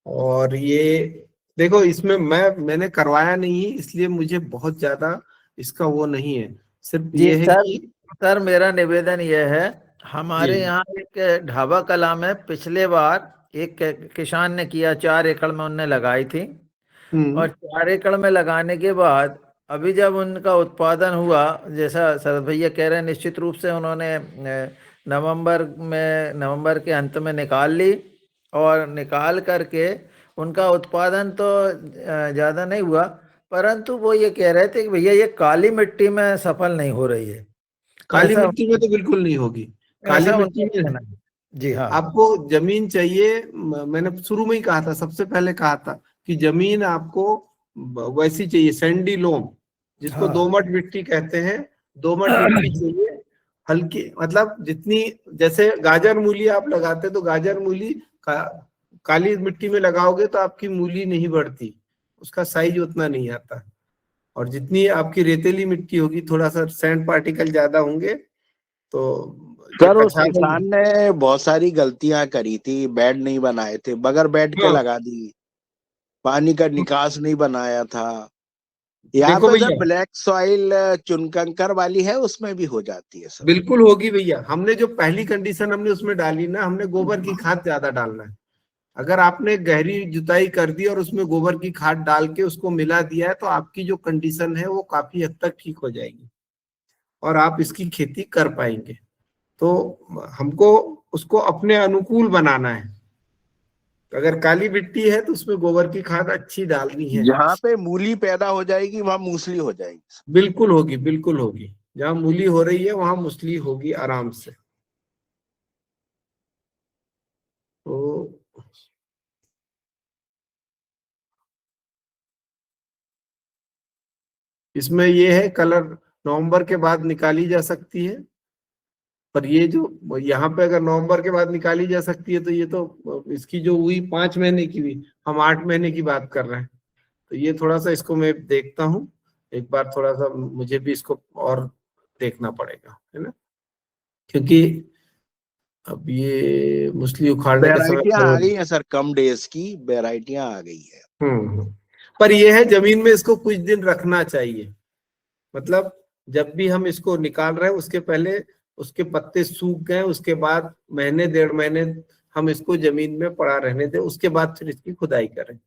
Speaker 2: और ये देखो, इसमें मैंने करवाया नहीं है, इसलिए मुझे बहुत ज्यादा इसका वो नहीं है, सिर्फ
Speaker 5: जी
Speaker 2: ये है
Speaker 5: सर,
Speaker 2: कि
Speaker 5: सर मेरा निवेदन यह है,
Speaker 2: जी
Speaker 5: हमारे यहाँ एक ढाबा कला में पिछले बार एक किसान ने किया, 4 एकड़ में उनने लगाई थी। और 4 एकड़ में लगाने के बाद अभी जब उनका उत्पादन हुआ, जैसा सर भैया कह रहे हैं, निश्चित रूप से उन्होंने नवंबर के अंत में निकाल ली, और निकाल करके उनका उत्पादन तो ज़्यादा नहीं हुआ, परंतु वो ये कह रहे थे कि भैया ये काली मिट्टी में सफल नहीं हो रही है।
Speaker 2: काली
Speaker 5: ऐसा
Speaker 2: मिट्टी में तो बिल्कुल नहीं होगी। काली
Speaker 5: ऐसा
Speaker 2: मिट्टी
Speaker 5: उनका
Speaker 2: में
Speaker 5: कहना है। जी हाँ।
Speaker 2: आपको जमीन चाहिए, मैंने शुरू में ही कहा था, सबसे पहले कहा था कि जमीन आपको वैसी चाहिए, सैंडी लोम, जिसको
Speaker 5: हाँ
Speaker 2: दोमट मिट्टी कहते हैं। दोमट मिट्टी चाहिए, हल्की, मतलब जितनी, जैसे गाजर मूली आप लगाते तो गाजर मूली काली मिट्टी में लगाओगे तो आपकी मूली नहीं बढ़ती, उसका साइज उतना नहीं आता। और जितनी आपकी रेतीली मिट्टी होगी, थोड़ा सा सैंड पार्टिकल ज्यादा होंगे, तो ये
Speaker 3: सर उस
Speaker 2: कछार।
Speaker 3: किसान ने बहुत सारी गलतियां करी थी, बेड नहीं बनाए थे, बगैर बेड के
Speaker 2: हाँ
Speaker 3: लगा दी, पानी का निकास नहीं बनाया था। यहाँ
Speaker 2: देखो
Speaker 3: पे सर
Speaker 2: भैया,
Speaker 3: ब्लैक सॉइल चुनकंकर वाली है, उसमें भी हो जाती है सर।
Speaker 2: बिल्कुल होगी भैया। हमने जो पहली कंडीशन हमने उसमें डाली ना, हमने गोबर की खाद ज्यादा डालना है। अगर आपने गहरी जुताई कर दी और उसमें गोबर की खाद डाल के उसको मिला दिया है, तो आपकी जो कंडीशन है वो काफी हद तक ठीक हो जाएगी और आप इसकी खेती कर पाएंगे। तो हमको उसको अपने अनुकूल बनाना है। अगर काली मिट्टी है तो उसमें गोबर की खाद अच्छी डालनी है।
Speaker 3: जहाँ पे मूली पैदा हो जाएगी वहां मूसली हो जाएगी सर।
Speaker 2: बिल्कुल होगी, बिल्कुल होगी। जहां मूली हो रही है वहां मूसली होगी आराम से। तो इसमें ये है, कलर नवंबर के बाद निकाली जा सकती है। पर ये जो यहाँ पे अगर नवंबर के बाद निकाली जा सकती है, तो ये तो इसकी जो हुई 5 महीने की हुई, हम 8 महीने की बात कर रहे हैं। तो ये थोड़ा सा इसको मैं देखता हूँ एक बार, थोड़ा सा मुझे भी इसको और देखना पड़ेगा, है ना, क्योंकि अब ये मूसली उखाड़ने के समय
Speaker 3: वेराइटियां आ
Speaker 2: तो
Speaker 3: गई हैं सर, कम डेज की वेराइटियां आ गई है।
Speaker 2: पर ये है, जमीन में इसको कुछ दिन रखना चाहिए। मतलब जब भी हम इसको निकाल रहे हैं उसके पहले उसके पत्ते सूख गए, उसके बाद महीने 1.5 महीने हम इसको जमीन में पड़ा रहने दें, उसके बाद फिर इसकी खुदाई करें।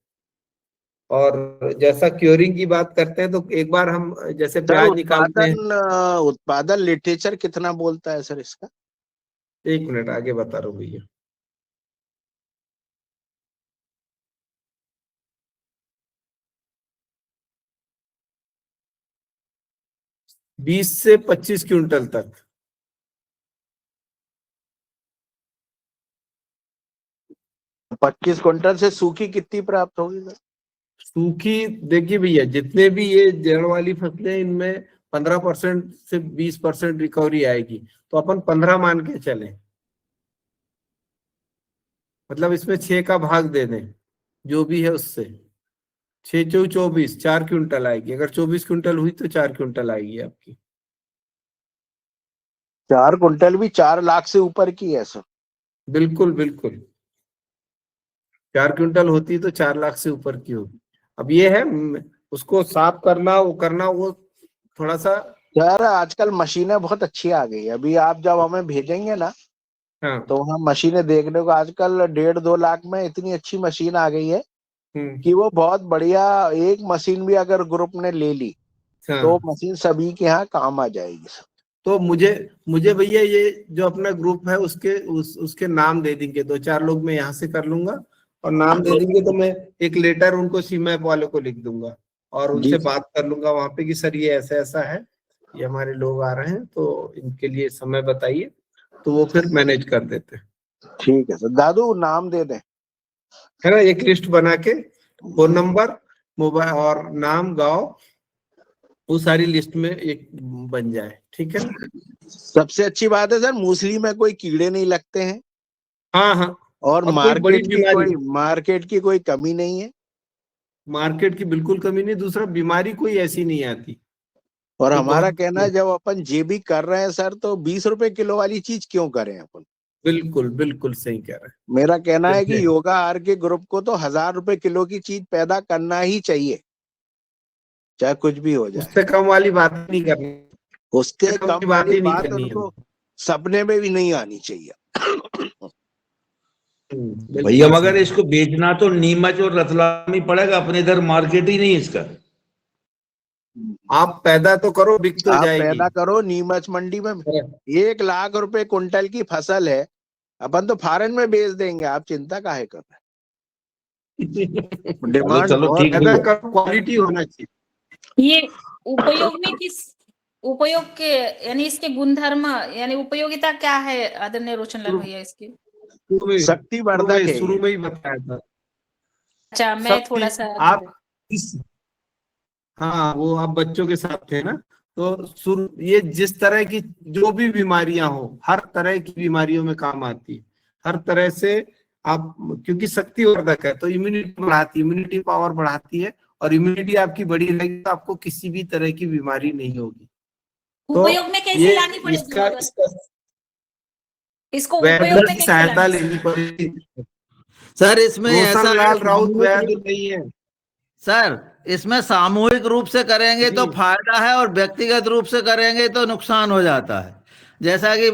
Speaker 2: और जैसा क्योरिंग की बात करते हैं, तो एक बार हम जैसे
Speaker 3: सर
Speaker 2: प्याज निकालते हैं।
Speaker 3: उत्पादन लिटरेचर कितना बोलता है सर इसका?
Speaker 2: 1 मिनट आगे बता रहा हूँ भैया। 20 से 25 क्विंटल तक।
Speaker 3: 25 क्विंटल से सूखी कितनी प्राप्त होगी सर?
Speaker 2: सूखी देखिए भैया, जितने भी ये जड़ वाली फसलें, इनमें 15% से 20% रिकवरी आएगी, तो अपन 15 मान के चलें। मतलब इसमें 6 का भाग दे दें जो भी है उससे, 6 चौ 24, 4 क्विंटल आएगी। अगर 24 क्विंटल हुई तो 4 क्विंटल आएगी आपकी।
Speaker 3: 4 क्विंटल भी 4 लाख से ऊपर की है सर।
Speaker 2: बिल्कुल बिल्कुल, 4 क्विंटल होती तो 4 लाख से ऊपर की होगी। अब ये है उसको साफ करना, वो थोड़ा सा।
Speaker 3: सर आजकल मशीनें बहुत अच्छी आ गई है, अभी आप जब हमें भेजेंगे ना,
Speaker 2: हाँ
Speaker 3: तो वहाँ मशीनें देखने को आजकल 1.5-2 लाख में इतनी अच्छी मशीन आ गई है कि वो बहुत बढ़िया। एक मशीन भी अगर ग्रुप ने ले ली तो
Speaker 2: हाँ।
Speaker 3: मशीन सभी के यहाँ काम आ जाएगी सर।
Speaker 2: तो मुझे भैया ये जो अपना ग्रुप है उसके नाम दे देंगे, 2-4 लोग मैं यहाँ से कर लूंगा, और नाम दे देंगे तो मैं एक लेटर उनको सीमैप वालों को लिख दूंगा और
Speaker 3: जी
Speaker 2: उनसे बात कर लूंगा वहां पे कि सर ये ऐसा ऐसा है, ये हमारे लोग आ रहे हैं, तो इनके लिए समय बताइए, तो वो फिर मैनेज कर देते हैं।
Speaker 3: ठीक है सर। दादू नाम दे दें।
Speaker 2: है ना, एक लिस्ट बना के, फोन नंबर, मोबाइल और नाम, गांव, वो सारी लिस्ट में एक बन जाए। ठीक है ना?
Speaker 3: सबसे अच्छी बात है सर, मूसली में कोई कीड़े नहीं लगते हैं
Speaker 2: हाँ हाँ,
Speaker 3: और
Speaker 2: कोई बड़ी बीमारी,
Speaker 3: मार्केट की कोई कमी नहीं है,
Speaker 2: मार्केट की बिल्कुल कमी नहीं। दूसरा, बीमारी कोई ऐसी नहीं आती।
Speaker 3: और
Speaker 2: ये
Speaker 3: हमारा
Speaker 2: बहुत,
Speaker 3: कहना है जब अपन जे भी कर रहे हैं सर, तो 20 रुपए किलो वाली चीज क्यों करें अपन।
Speaker 2: बिल्कुल बिल्कुल सही कह रहे हैं।
Speaker 3: मेरा कहना है कि
Speaker 2: जैसे
Speaker 3: योगा आर के ग्रुप को तो 1000 रुपए किलो की चीज पैदा करना ही चाहिए, चाहे कुछ भी हो जाए।
Speaker 2: उससे कम वाली बात नहीं करनी,
Speaker 3: उससे
Speaker 2: कम
Speaker 3: कम
Speaker 2: की बात
Speaker 3: वाली
Speaker 2: ही नहीं
Speaker 3: बात
Speaker 2: करनी है।
Speaker 3: उनको सपने में भी नहीं आनी चाहिए।
Speaker 4: भैया मगर इसको बेचना तो नीमच और रतलाम ही पड़ेगा, अपने इधर मार्केट ही नहीं है इसका।
Speaker 2: आप पैदा तो करो, बिक तो
Speaker 3: आप
Speaker 2: जाएगी।
Speaker 3: पैदा करो, नीमच मंडी में 1 लाख रुपए कुंटल की फसल है, अपन तो फॉरेन में बेच देंगे, आप चिंता काहे कर रहे हैं। डिमांड
Speaker 4: चलो
Speaker 3: बहुत
Speaker 4: ठीक
Speaker 3: है।
Speaker 2: पैदा करो, क्वालिटी होना चाहिए।
Speaker 7: ये उपयोग में किस उपयोग के यानी इसके गुणधर्म यानी उपयोगिता क्या है आदरणीय रोशनलाल भैया इसकी?
Speaker 3: शक्तिवर्धक है
Speaker 2: शुरू
Speaker 3: ये।
Speaker 2: में ही बताया था।
Speaker 7: अच्छा, मैं थोड़ा सा
Speaker 2: आप हाँ, वो आप बच्चों के साथ थे ना, तो ये जिस तरह की जो भी बीमारियां हो, हर तरह की बीमारियों में काम आती है, हर तरह से। आप क्योंकि शक्तिवर्धक है तो इम्यूनिटी बढ़ाती है, इम्यूनिटी पावर बढ़ाती है, और इम्यूनिटी आपकी बड़ी रहेगी तो आपको किसी भी तरह की बीमारी नहीं होगी। तो
Speaker 7: उपयोग में कैसे लानी पड़ेगी? इसको उपयोग में
Speaker 2: वैद्य की
Speaker 7: कैसे
Speaker 2: सहायता
Speaker 7: लानी?
Speaker 2: लेनी पड़ेगी।
Speaker 5: सर इसमें ऐसा
Speaker 2: रोशनलाल राउत वैद्य नहीं है
Speaker 5: सर, इसमें सामूहिक रूप से करेंगे तो
Speaker 2: जी।
Speaker 5: फायदा है और व्यक्तिगत रूप से करेंगे तो नुकसान हो जाता है। जैसा कि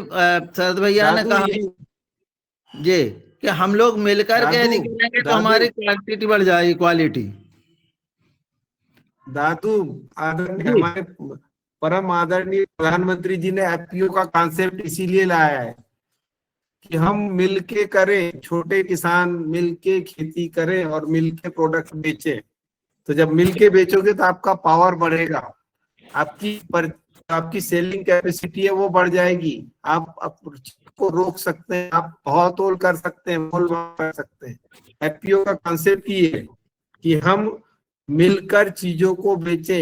Speaker 5: शरद भैया ने
Speaker 2: दादू
Speaker 5: कहा जी कि हम लोग मिलकर के यदि करेंगे तो हमारी क्वांटिटी बढ़ जाएगी, क्वालिटी।
Speaker 2: दादू आदरणीय, हमारे परम आदरणीय प्रधानमंत्री जी ने एफपीओ का कॉन्सेप्ट इसीलिए लाया है कि हम मिलके करें, छोटे किसान मिलके खेती करें और मिलके प्रोडक्ट बेचें। तो जब मिलके बेचोगे तो आपका पावर बढ़ेगा, आपकी सेलिंग कैपेसिटी है वो बढ़ जाएगी, आप को रोक सकते हैं, आप भाव तोल कर सकते हैं, मोल भाव कर सकते हैं। एफपीओ का कॉन्सेप्ट ये है कि हम मिलकर चीजों को बेचे,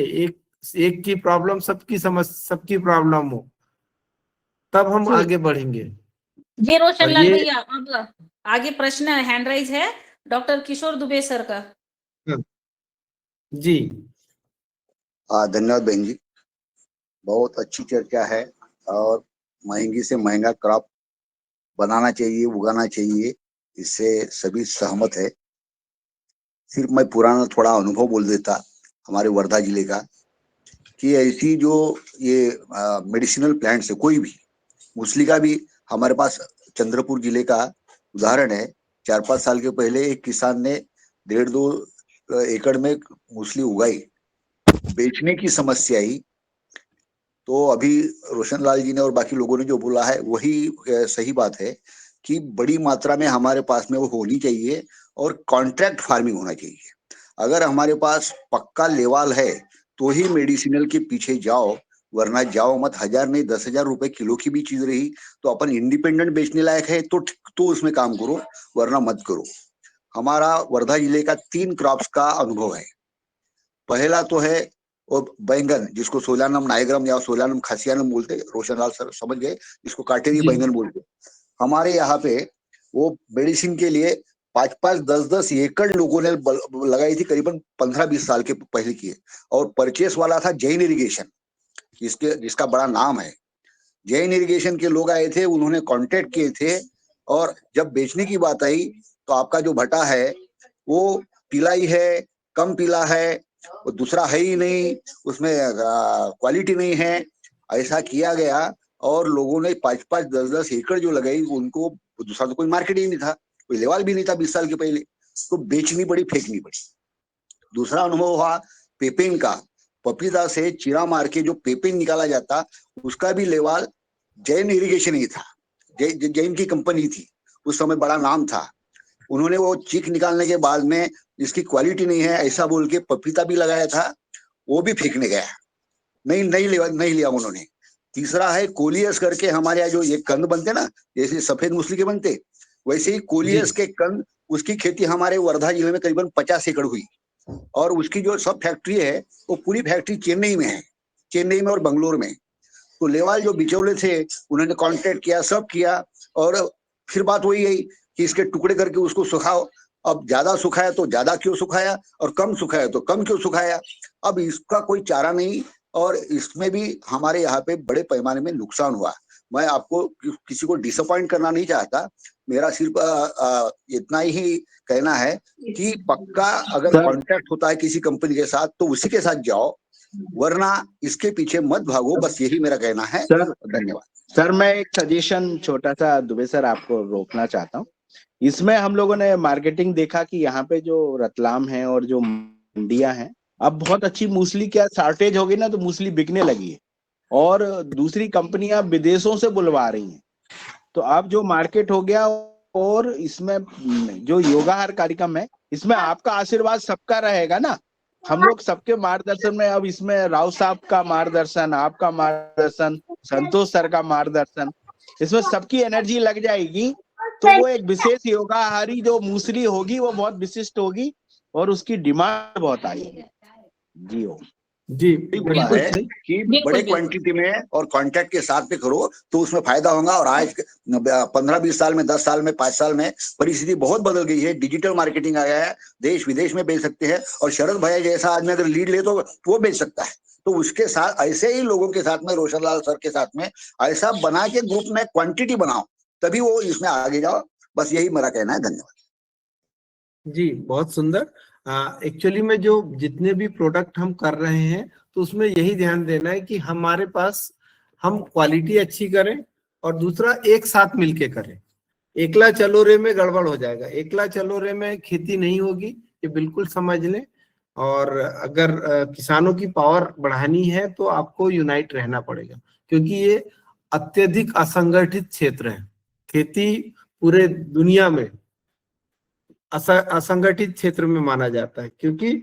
Speaker 2: एक की प्रॉब्लम सबकी सबकी प्रॉब्लम हो, तब हम आगे बढ़ेंगे।
Speaker 7: जी रोशनलाल भैया, अब आगे प्रश्न हैंड राइज है डॉक्टर किशोर दुबे सर का।
Speaker 2: जी
Speaker 8: धन्यवाद बहन जी, बहुत अच्छी चर्चा है और महंगी से महंगा क्रॉप बनाना चाहिए, उगाना चाहिए, इससे सभी सहमत है। सिर्फ मैं पुराना थोड़ा अनुभव बोल देता हमारे वर्धा जिले का, कि ऐसी जो ये मेडिसिनल प्लांट्स है, कोई भी मूसली का भी हमारे पास चंद्रपुर जिले का उदाहरण है। 4-5 साल के पहले एक किसान ने 1.5-2 एकड़ में मूसली उगाई, बेचने की समस्या आई। तो अभी रोशनलाल जी ने और बाकी लोगों ने जो बोला है वही सही बात है कि बड़ी मात्रा में हमारे पास में वो होनी चाहिए और कॉन्ट्रैक्ट फार्मिंग होना चाहिए। अगर हमारे पास पक्का लेवाल है तो ही मेडिसिनल के पीछे जाओ, वरना जाओ मत। 1000 नहीं 10,000 रुपए किलो की भी चीज रही तो अपन इंडिपेंडेंट बेचने लायक है तो उसमें काम करो, वरना मत करो। हमारा वर्धा जिले का 3 क्रॉप्स का अनुभव है। पहला तो है वो बैंगन, जिसको सोलानम नायग्रम या सोलानम खासियानम बोलते, रोशनलाल सर समझ गए, जिसको काटेरी बैंगन बोलते। हमारे यहाँ पे वो मेडिसिन के लिए 5-5, 10-10 एकड़ लोगों ने लगाई थी, करीबन 15-20 साल के पहले की है। और परचेस वाला था जैन इरिगेशन, जिसका बड़ा नाम है। जैन इरिगेशन के लोग आए थे, उन्होंने कांटेक्ट किए थे, और जब बेचने की बात आई तो आपका जो भटा है वो पीला ही है, कम पीला है, वो दूसरा है ही नहीं, उसमें क्वालिटी नहीं है। ऐसा किया गया और लोगों ने 5-5, 10-10 एकड़ जो लगाई, उनको दूसरा तो कोई मार्केट ही नहीं था, कोई लेवाल भी नहीं था 20 साल के पहले, तो बेचनी पड़ी, फेंकनी पड़ी। दूसरा अनुभव हुआ पेपिन का। पपीता से चीरा मार के जो पेपिन निकाला जाता, उसका भी लेवाल जैन इरिगेशन ही था, जैन की कंपनी थी, उस समय बड़ा नाम था। उन्होंने वो चीख निकालने के बाद में इसकी क्वालिटी नहीं है ऐसा बोल के पपीता भी लगाया था, वो भी फेंकने गया, नहीं लिया उन्होंने। तीसरा है कोलियस करके, हमारे यहाँ जो ये कंद बनते ना, जैसे सफेद मूसली के बनते, वैसे ही कोलियस के कंद, उसकी खेती हमारे वर्धा जिले में करीबन 50 एकड़ हुई। और उसकी जो सब फैक्ट्री है वो पूरी फैक्ट्री चेन्नई में है, चेन्नई में और बंगलोर में। तो लेवाल जो बिचौले थे उन्होंने कॉन्टेक्ट किया, सब किया, और फिर बात वही गई कि इसके टुकड़े करके उसको सुखाओ। अब ज्यादा सुखाया तो ज्यादा क्यों सुखाया, और कम सुखाया तो कम क्यों सुखाया। अब इसका कोई चारा नहीं, और इसमें भी हमारे यहाँ पे बड़े पैमाने में नुकसान हुआ। मैं आपको किसी को डिसअपॉइंट करना नहीं चाहता, मेरा सिर्फ इतना ही कहना है कि पक्का अगर कॉन्ट्रैक्ट होता है किसी कंपनी के साथ तो उसी के साथ जाओ, वरना इसके पीछे मत भागो। बस यही मेरा कहना है। धन्यवाद
Speaker 3: सर। मैं एक सजेशन छोटा सा दुबे सर आपको रोकना चाहता हूँ। इसमें हम लोगों ने मार्केटिंग देखा कि यहाँ पे जो रतलाम है और जो मंडियां हैं, अब बहुत अच्छी मूसली क्या शॉर्टेज हो गई ना, तो मूसली बिकने लगी है और दूसरी कंपनियां विदेशों से बुलवा रही हैं। तो अब जो मार्केट हो गया, और इसमें जो योगाहार कार्यक्रम है, इसमें आपका आशीर्वाद सबका रहेगा ना। हम लोग सबके मार्गदर्शन में, अब इसमें राव साहब का मार्गदर्शन, आपका मार्गदर्शन, संतोष सर का मार्गदर्शन, इसमें सबकी एनर्जी लग जाएगी तो वो एक विशेष योगाहारी जो मूसली होगी वो बहुत विशिष्ट होगी और उसकी डिमांड बहुत आएगी। जी हो
Speaker 1: जी
Speaker 8: है कि बड़े क्वांटिटी में और कॉन्ट्रैक्ट के साथ में करो तो उसमें फायदा होगा। और आज 15-20 साल में, 10 साल में, 5 साल में परिस्थिति बहुत बदल गई है। डिजिटल मार्केटिंग आ गया है, देश विदेश में बेच सकते हैं, और शरद भाई जैसा आदमी अगर लीड ले तो वो बेच सकता है। तो उसके साथ ऐसे ही लोगों के साथ में, रोशन लाल सर के साथ में ऐसा बना के ग्रुप में क्वांटिटी बनाओ, तभी वो इसमें आगे जाओ। बस यही मेरा कहना है। धन्यवाद
Speaker 2: जी, बहुत सुंदर। एक्चुअली में जो जितने भी प्रोडक्ट हम कर रहे हैं तो उसमें यही ध्यान देना है कि हमारे पास हम क्वालिटी अच्छी करें और दूसरा एक साथ मिलके करें। एकला चलो रे में गड़बड़ हो जाएगा, एकला चलो रे में खेती नहीं होगी, ये बिल्कुल समझ लें। और अगर किसानों की पावर बढ़ानी है तो आपको यूनाइट रहना पड़ेगा, क्योंकि ये अत्यधिक असंगठित क्षेत्र है। खेती पूरे दुनिया में असंगठित क्षेत्र में माना जाता है, क्योंकि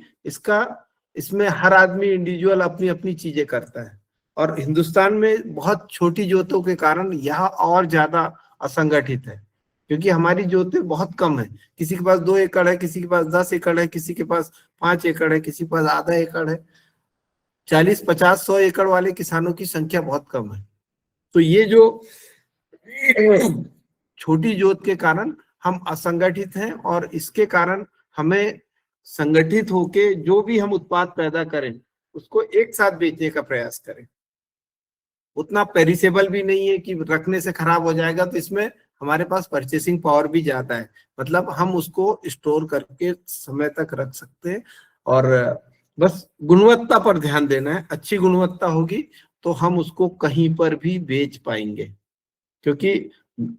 Speaker 2: इसमें हर आदमी इंडिविजुअल अपनी अपनी चीजें करता है। और हिंदुस्तान में बहुत छोटी जोतों के कारण यह और ज्यादा असंगठित है, क्योंकि हमारी जोतें बहुत कम है। किसी के पास 2 एकड़ है, किसी के पास 10 एकड़ है, किसी के पास 5 एकड़ है, किसी के पास आधा एकड़ है। 40, 50, 100 एकड़ वाले किसानों की संख्या बहुत कम है। तो ये जो छोटी जोत के कारण हम असंगठित हैं, और इसके कारण हमें संगठित होके जो भी हम उत्पाद पैदा करें उसको एक साथ बेचने का प्रयास करें। उतना पेरिसेबल भी नहीं है कि रखने से खराब हो जाएगा, तो इसमें हमारे पास परचेसिंग पावर भी ज्यादा है, मतलब हम उसको स्टोर करके समय तक रख सकते हैं। और बस गुणवत्ता पर ध्यान देना है। अच्छी गुणवत्ता होगी तो हम उसको कहीं पर भी बेच पाएंगे, क्योंकि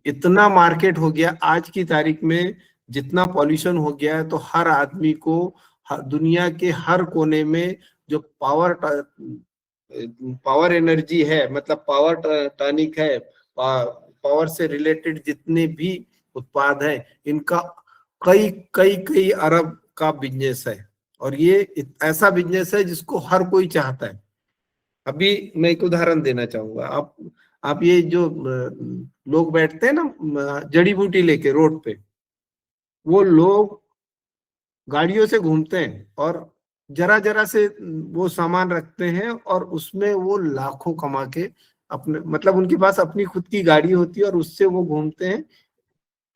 Speaker 2: इतना मार्केट हो गया आज की तारीख में, जितना पॉल्यूशन हो गया है, तो हर आदमी को दुनिया के हर कोने में जो पावर एनर्जी है, मतलब पावर टॉनिक है, पावर से रिलेटेड जितने भी उत्पाद हैं, इनका कई कई कई अरब का बिजनेस है। और ये ऐसा बिजनेस है जिसको हर कोई चाहता है। अभी मैं एक उदाहरण देना चाहूंगा। आप ये जो लोग बैठते हैं ना जड़ी बूटी लेके रोड पे, वो लोग गाड़ियों से घूमते हैं और जरा जरा से वो सामान रखते हैं, और उसमें वो लाखों कमा के अपने, मतलब उनके पास अपनी खुद की गाड़ी होती है और उससे वो घूमते हैं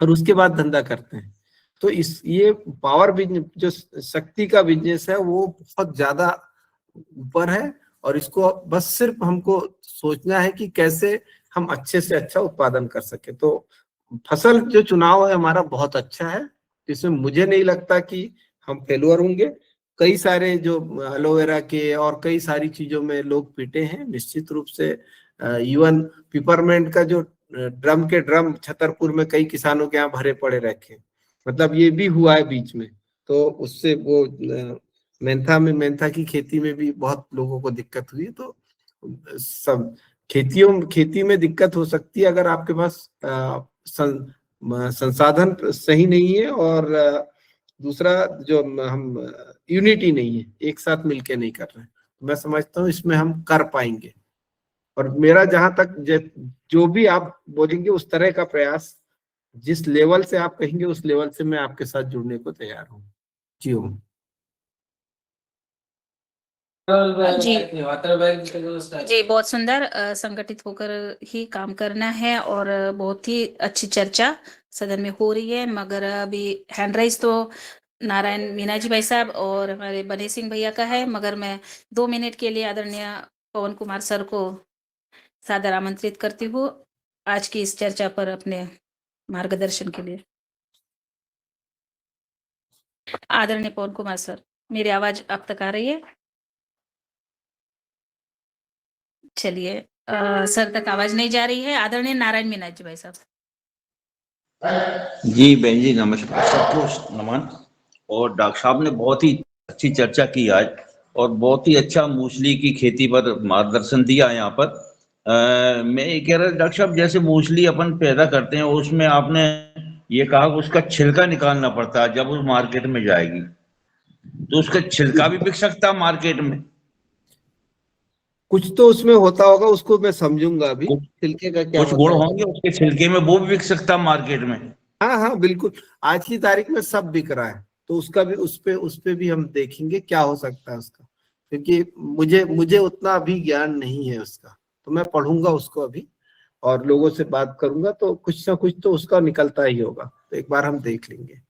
Speaker 2: और उसके बाद धंधा करते हैं। तो ये पावर बिजनेस, जो शक्ति का बिजनेस है, वो बहुत ज्यादा ऊपर है। और इसको बस सिर्फ हमको सोचना है कि कैसे हम अच्छे से अच्छा उत्पादन कर सके। तो फसल जो चुनाव है हमारा बहुत अच्छा है, इसमें मुझे नहीं लगता कि हम फेलुअर होंगे। कई सारे जो एलोवेरा के और कई सारी चीजों में लोग पीटे हैं निश्चित रूप से। इवन पिपरमेंट का जो ड्रम के ड्रम छतरपुर में कई किसानों के यहाँ भरे पड़े रखे, मतलब ये भी हुआ है बीच में। तो उससे वो मेंथा की खेती में भी बहुत लोगों को दिक्कत हुई। तो सब खेती में दिक्कत हो सकती है अगर आपके पास संसाधन सही नहीं है, और दूसरा जो हम यूनिटी नहीं है, एक साथ मिलके नहीं कर रहे हैं। मैं समझता हूँ इसमें हम कर पाएंगे। और मेरा जहां तक जो भी आप बोलेंगे उस तरह का प्रयास, जिस लेवल से आप कहेंगे उस लेवल से मैं आपके साथ जुड़ने को तैयार हूँ। जी हूँ।
Speaker 7: जी जी, बहुत सुंदर। संगठित होकर ही काम करना है और बहुत ही अच्छी चर्चा सदन में हो रही है। मगर अभी हैंड राइज तो नारायण मीना जी भाई साहब और हमारे बने सिंह भैया का है, मगर मैं 2 मिनट के लिए आदरणीय पवन कुमार सर को सादर आमंत्रित करती हूँ आज की इस चर्चा पर अपने मार्गदर्शन के लिए। आदरणीय पवन कुमार सर, मेरी आवाज आप तक आ रही है? चलिए, सर तक आवाज नहीं जा रही है। आदरणीय नारायण मीना जी भाई साहब।
Speaker 4: जी बहन जी, नमस्कार, सबको नमन। और डॉक्टर साहब ने बहुत ही अच्छी चर्चा की आज और बहुत ही अच्छा मूसली की खेती पर मार्गदर्शन दिया यहाँ पर। मैं ये कह रहा था डॉक्टर साहब, जैसे मूसली अपन पैदा करते हैं उसमें आपने ये कहा कि उसका छिलका निकालना पड़ता है जब उस मार्केट में जाएगी, तो उसका छिलका भी बिक सकता है मार्केट में?
Speaker 2: कुछ तो उसमें होता होगा, उसको मैं समझूंगा अभी छिलके का क्या
Speaker 4: कुछ
Speaker 2: होता
Speaker 4: गुण
Speaker 2: है।
Speaker 4: होंगे उसके छिलके में, वो भी बिक सकता है मार्केट में।
Speaker 2: हाँ हाँ बिल्कुल, आज की तारीख में सब बिक रहा है, तो उसका भी उस पे भी हम देखेंगे क्या हो सकता है उसका, क्योंकि मुझे मुझे उतना अभी ज्ञान नहीं है उसका, तो मैं पढ़ूंगा उसको अभी और लोगों से बात करूंगा, तो कुछ ना कुछ तो उसका निकलता ही होगा, तो एक बार हम देख लेंगे।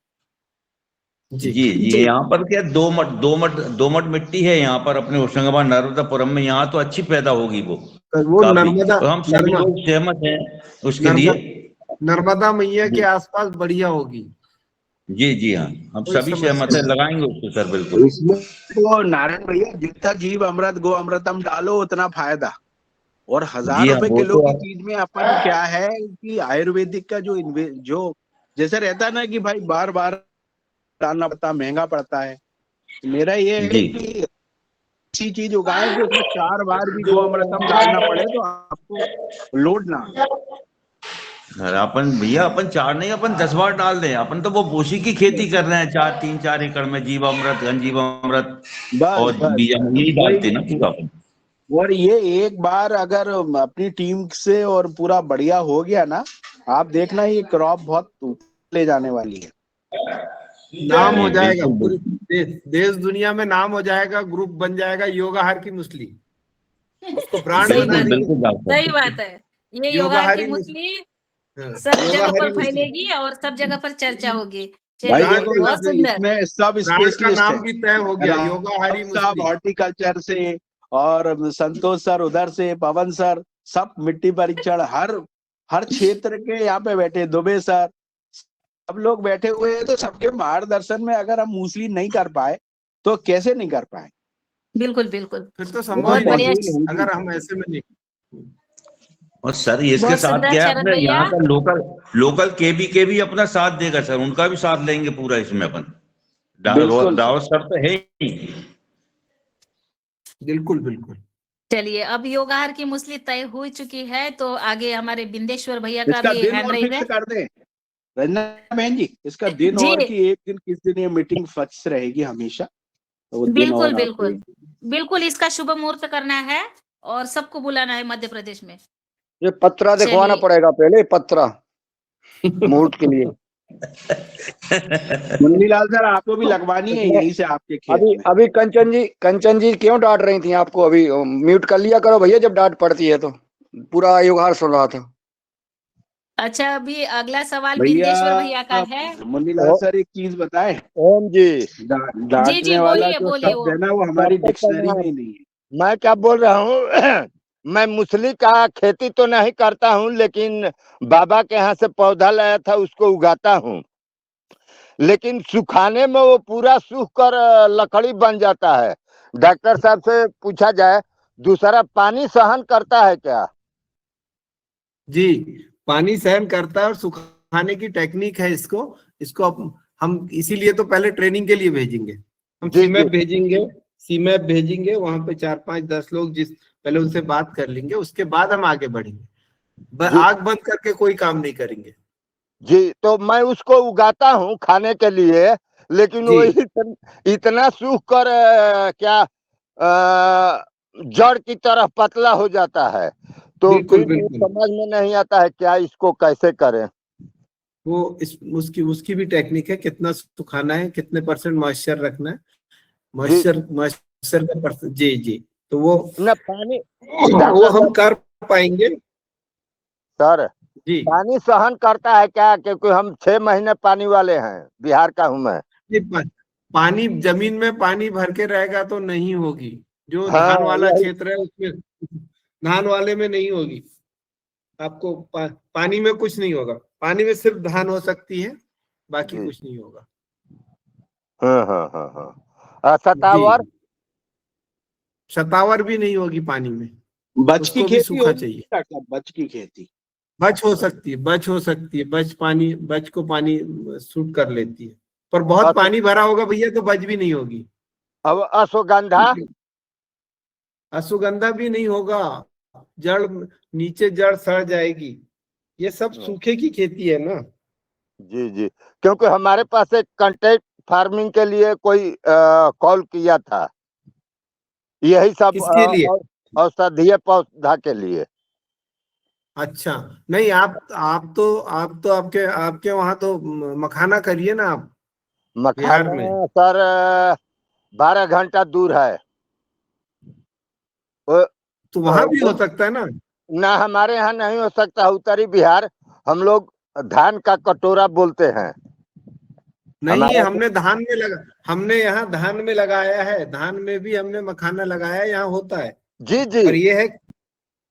Speaker 2: जी
Speaker 4: जी जी, यहाँ पर क्या दोमट मिट्टी है यहाँ पर अपने होशंगाबाद नर्मदापुरम में, यहाँ तो अच्छी पैदा होगी वो
Speaker 2: वो
Speaker 4: काफी,
Speaker 2: नर्मदा
Speaker 4: और हम सभी लोग सहमत हैं उसके लिए।
Speaker 2: नर्मदा मैया के
Speaker 4: जी
Speaker 2: आसपास बढ़िया होगी,
Speaker 4: जी जी, हाँ, हम
Speaker 2: कोई
Speaker 4: सभी सहमत
Speaker 2: समस्या
Speaker 4: है,
Speaker 2: नहीं।
Speaker 4: लगाएंगे उसको सर, बिल्कुल।
Speaker 3: इसमें तो नारायण भैया जितना जीव अमृत गो अमृतम डालो उतना फायदा। और 1000
Speaker 4: जी हाँ,
Speaker 3: रुपए
Speaker 4: वो
Speaker 3: किलो
Speaker 4: तो
Speaker 3: की
Speaker 4: आप,
Speaker 3: चीज में अपन क्या है कि आयुर्वेदिक का जो जैसे रहता है ना कि भाई बार बार डालना पड़ता, महंगा पड़ता है। मेरा ये है
Speaker 4: जी
Speaker 3: कि अच्छी चीज उगाए कि उसमें 4 बार भी गो अमृतम डालना पड़े तो आपको लोड ना आए।
Speaker 4: अरे अपन भैया, अपन 4 नहीं, अपन 10 बार डाल दें। अपन तो वो भूसी की खेती कर रहे हैं 3-4 एकड़ में, जीवामृत, घनजीवामृत
Speaker 3: बस
Speaker 4: और
Speaker 3: बस
Speaker 4: बीजा,
Speaker 3: बस
Speaker 4: यही डालते
Speaker 3: वही।
Speaker 4: हैं ना पूरा अपन।
Speaker 3: और ये एक बार अगर अपनी टीम से और पूरा बढ़िया हो गया ना, आप देखना ये क्रॉप बहुत ऊपर ले जाने वाली है।
Speaker 2: नाम हो
Speaker 4: जी
Speaker 2: जाएगा
Speaker 4: बिल्कुल
Speaker 2: पूरी
Speaker 4: बिल्कुल।
Speaker 2: देश दुनिया में, नाम हो जाएगा, ग्रुप बन जाएगा योगाहार की मुस्ली, उसको ब्रांड
Speaker 7: सही
Speaker 2: बना
Speaker 7: बात,
Speaker 4: बिल्कुल
Speaker 2: देंगे।
Speaker 4: बिल्कुल डॉक्टर
Speaker 7: सही
Speaker 4: साहब।
Speaker 7: बात है। ये योगाहार की
Speaker 2: योगाहारी
Speaker 7: मुस्ली
Speaker 2: हाँ,
Speaker 7: सब जगह
Speaker 2: योगाहारी
Speaker 7: पर
Speaker 2: मुस्ली
Speaker 7: फैलेगी और सब जगह पर चर्चा होगी।
Speaker 3: भाई
Speaker 7: चलिए,
Speaker 2: ब्रांड
Speaker 3: देखो
Speaker 2: का
Speaker 7: बहुत सुंदर।
Speaker 3: इसमें सब
Speaker 2: ब्रांड का
Speaker 3: स्पेशलिस्ट है।
Speaker 2: नाम भी तय हो गया, योगाहारी
Speaker 3: राम साहब
Speaker 2: मुस्ली।
Speaker 3: हॉर्टिकल्चर से और संतोष सर उधर से, पवन सर, सब मिट्टी परीक्षण, हर क्षेत्र के यहाँ पे बैठे, दुबे सर, सब लोग बैठे हुए हैं। तो सबके मार्गदर्शन में अगर हम मूसली नहीं कर पाए तो कैसे नहीं कर पाए?
Speaker 7: बिल्कुल बिल्कुल,
Speaker 2: फिर तो
Speaker 3: वो
Speaker 2: संभव
Speaker 3: तो
Speaker 2: ही
Speaker 7: बहुत बढ़िया।
Speaker 2: नहीं
Speaker 3: पॉसिबल होगी।
Speaker 2: अगर हम ऐसे में नहीं।
Speaker 4: और सर इसके
Speaker 7: बहुत
Speaker 4: साथ
Speaker 7: सुंदर
Speaker 4: क्या है,
Speaker 7: शरद
Speaker 4: अपने
Speaker 7: भैया।
Speaker 4: यहाँ का लोकल लोकल के भी अपना साथ देगा सर, उनका भी साथ लेंगे पूरा इसमें अपन।
Speaker 3: बिल्कुल सर।
Speaker 4: रावत सर तो है ही।
Speaker 2: बिल्कुल बिल्कुल।
Speaker 7: चलिए, अब योगाहार की मुस्ली तय हो चुकी है, तो आगे हमारे बिंदेश्वर भैया का
Speaker 3: इसका
Speaker 7: भी
Speaker 3: दिन
Speaker 7: हैंड
Speaker 3: और
Speaker 7: राइज
Speaker 3: फिक्स
Speaker 7: है।
Speaker 3: कर दें रंजना बहन जी, इसका दिन
Speaker 7: जी
Speaker 3: और कि एक दिन किस दिन ये मीटिंग फिक्स रहेगी हमेशा, तो वो दिन
Speaker 7: बिल्कुल
Speaker 3: और आप
Speaker 7: बिल्कुल बिल्कुल, इसका शुभ मुहूर्त करना है और सबको बुलाना है मध्य प्रदेश में।
Speaker 1: ये पत्रा दिखवाना
Speaker 7: चलिए,
Speaker 1: पड़ेगा पहले, पत्रा मुहूर्त के लिए।
Speaker 3: मुन्नीलाल सर आपको भी लगवानी है यहीं से आपके खेत
Speaker 1: अभी
Speaker 3: में।
Speaker 1: अभी कंचन जी क्यों डांट रही थी आपको? अभी म्यूट कर लिया करो भैया जब डांट पड़ती है तो। पूरा योगहार सुन रहा था।
Speaker 7: अच्छा, अभी अगला सवाल बिंदेश्वर भैया का
Speaker 3: भैया
Speaker 7: है।
Speaker 3: मुन्नीलाल सर एक चीज बताएं,
Speaker 1: ओम जी,
Speaker 7: जी जी,
Speaker 3: डांटने वाला
Speaker 7: बोलिए
Speaker 3: जो
Speaker 7: बोलिए।
Speaker 3: शब्द
Speaker 7: वो
Speaker 3: है ना वो
Speaker 1: कब
Speaker 3: हमारी
Speaker 1: तक
Speaker 3: डिक्शनरी
Speaker 1: करना
Speaker 3: में
Speaker 1: है?
Speaker 3: ही नहीं है।
Speaker 1: मैं क्या बोल रहा हूँ मैं मूसली का खेती तो नहीं करता हूँ, लेकिन बाबा के यहाँ से पौधा लाया था उसको उगाता हूँ। लेकिन सुखाने में वो पूरा सूख कर लकड़ी बन जाता है। डॉक्टर साहब से पूछा जाए, दूसरा पानी सहन करता है क्या?
Speaker 2: जी, पानी सहन करता है और सुखाने की टेक्निक है इसको। इसको हम इसीलिए तो पहले ट्रेनिंग के लिए भेजेंगे, हम
Speaker 1: जी जी
Speaker 2: सीमैप भेजेंगे वहां पे 4-5-10 लोग, जिस पहले उनसे बात कर लेंगे, उसके बाद हम आगे बढ़ेंगे।
Speaker 1: जी
Speaker 2: आग बंद करके कोई काम नहीं करेंगे।
Speaker 1: जी। तो मैं उसको उगाता हूँ खाने के लिए, लेकिन वो
Speaker 2: जी
Speaker 1: इतना सूख कर क्या जड़ की तरह पतला हो जाता है। तो
Speaker 2: बिल्कुल
Speaker 1: फिर वो
Speaker 2: बिल्कुल,
Speaker 1: समझ में नहीं आता है क्या इसको कैसे करें।
Speaker 2: वो उसकी उसकी भी टेक्निक है, कितना सुखाना है, कितने % मॉइस्चर रखना है।
Speaker 1: जी
Speaker 2: मॉइस्चर जी जी, तो वो
Speaker 9: न पानी
Speaker 2: वो हम कर पाएंगे
Speaker 9: सर,
Speaker 2: जी।
Speaker 9: पानी सहन करता है क्या? क्योंकि हम 6 महीने पानी वाले हैं, बिहार का हूँ मैं।
Speaker 2: पानी जमीन में पानी भर के रहेगा तो नहीं होगी। जो
Speaker 9: हाँ,
Speaker 2: धान वाला
Speaker 9: यही
Speaker 2: क्षेत्र है उसमें, धान वाले में नहीं होगी। आपको पानी में कुछ नहीं होगा। पानी में सिर्फ धान हो सकती है, बाकी
Speaker 9: जी।
Speaker 2: कुछ नहीं होगा।
Speaker 9: हाँ। सतावर
Speaker 2: जी, शतावर भी नहीं होगी पानी में,
Speaker 3: बच की
Speaker 2: उसको भी
Speaker 3: खेती
Speaker 2: सूखा
Speaker 3: होगी
Speaker 2: चाहिए।
Speaker 3: डॉक्टर साहब, बच की खेती।
Speaker 2: बच हो सकती है, बच हो सकती है, बच को पानी सूट कर लेती है। पर बहुत पानी भरा होगा भैया तो बच भी नहीं होगी।
Speaker 9: अब अश्वगंधा
Speaker 2: अश्वगंधा भी नहीं होगा, जड़ नीचे जड़ सड़ जाएगी। ये सब सूखे की खेती है ना।
Speaker 9: जी जी, क्योंकि हमारे पास एक कंटेक्ट फार्मिंग के लिए कोई कॉल किया था, यही सब
Speaker 2: किसके लिए?
Speaker 9: औषधीय पौधा के लिए।
Speaker 2: अच्छा, नहीं आप तो आपके आपके वहां तो मखाना करिए ना आप, बिहार में।
Speaker 9: मखाना सर 12 घंटा दूर है।
Speaker 2: तो वहां भी हो सकता है ना।
Speaker 9: ना, हमारे यहाँ नहीं हो सकता। उत्तरी बिहार हम लोग धान का कटोरा बोलते हैं।
Speaker 2: नहीं, हमने यहाँ धान में लगाया है। धान में भी हमने मखाना लगाया है, यहाँ होता है।
Speaker 9: जी जी।
Speaker 2: पर ये है,